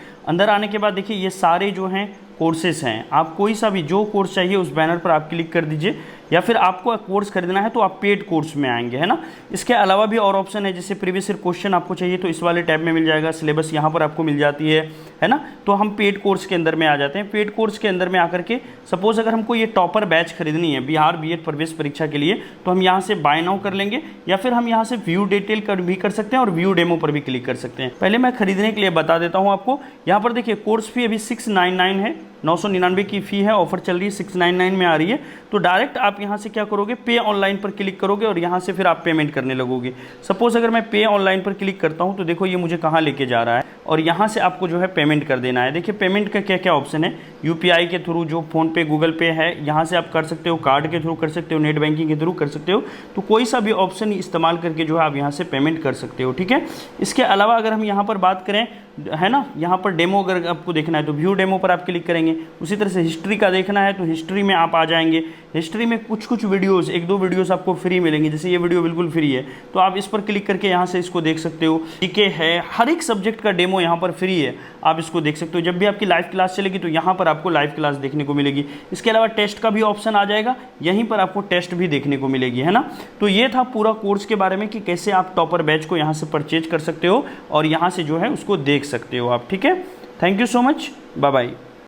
आने के बाद देखिए ये सारे जो हैं कोर्सेस हैं, आप कोई सा भी जो कोर्स चाहिए उस बैनर पर आप क्लिक कर दीजिए। या फिर आपको कोर्स खरीदना है तो आप पेड कोर्स में आएंगे, है ना। इसके अलावा भी और ऑप्शन है, जैसे प्रीवियस ईयर क्वेश्चन आपको चाहिए तो इस वाले टैब में मिल जाएगा, सिलेबस यहाँ पर आपको मिल जाती है ना। तो हम पेड कोर्स के अंदर में आ जाते हैं। पेड कोर्स के अंदर में आकर के सपोज अगर हमको ये टॉपर बैच खरीदनी है बिहार बीएड प्रवेश परीक्षा के लिए, तो हम यहाँ से बाय नाउ कर लेंगे, या फिर हम यहाँ से व्यू डिटेल कर भी कर सकते हैं और व्यू डेमो पर भी क्लिक कर सकते हैं। पहले मैं खरीदने के लिए बता देता हूँ आपको। यहाँ पर देखिए कोर्स फी अभी 699 है, 999 की फ़ी है, ऑफर चल रही है, 699 में आ रही है। तो डायरेक्ट आप यहाँ से क्या करोगे, पे ऑनलाइन पर क्लिक करोगे और यहाँ से फिर आप पेमेंट करने लगोगे। सपोज अगर मैं पे ऑनलाइन पर क्लिक करता हूँ तो देखो ये मुझे कहाँ लेके जा रहा है, और यहाँ से आपको जो है पेमेंट कर देना है। देखिए पेमेंट का क्या क्या ऑप्शन है, यूपीआई के थ्रू, जो फ़ोनपे गूगल पे है यहाँ से आप कर सकते हो, कार्ड के थ्रू कर सकते हो, नेट बैंकिंग के थ्रू कर सकते हो। तो कोई सा भी ऑप्शन इस्तेमाल करके जो है आप यहाँ से पेमेंट कर सकते हो, ठीक है। इसके अलावा अगर हम यहाँ पर बात करें, है ना, यहाँ पर डेमो अगर आपको देखना है तो व्यू डेमो पर आप क्लिक करेंगे। उसी तरह से हिस्ट्री का देखना है तो हिस्ट्री में आप आ जाएंगे। हिस्ट्री में कुछ वीडियोस, 1-2 वीडियोस आपको फ्री मिलेंगे, जैसे ये वीडियो बिल्कुल फ्री है, तो आप इस पर क्लिक करके यहाँ से इसको देख सकते हो। जीके है, हर एक सब्जेक्ट का डेमो यहाँ पर फ्री है, आप इसको देख सकते हो। जब भी आपकी लाइव क्लास चलेगी तो यहाँ पर आपको लाइव क्लास देखने को मिलेगी। इसके अलावा टेस्ट का भी ऑप्शन आ जाएगा, यहीं पर आपको टेस्ट भी देखने को मिलेगी, है ना। तो ये था पूरा कोर्स के बारे में कि कैसे आप टॉपर बैच को यहाँ से परचेज कर सकते हो और यहाँ से जो है उसको देख सकते हो आप, ठीक है। Thank you so much, bye bye.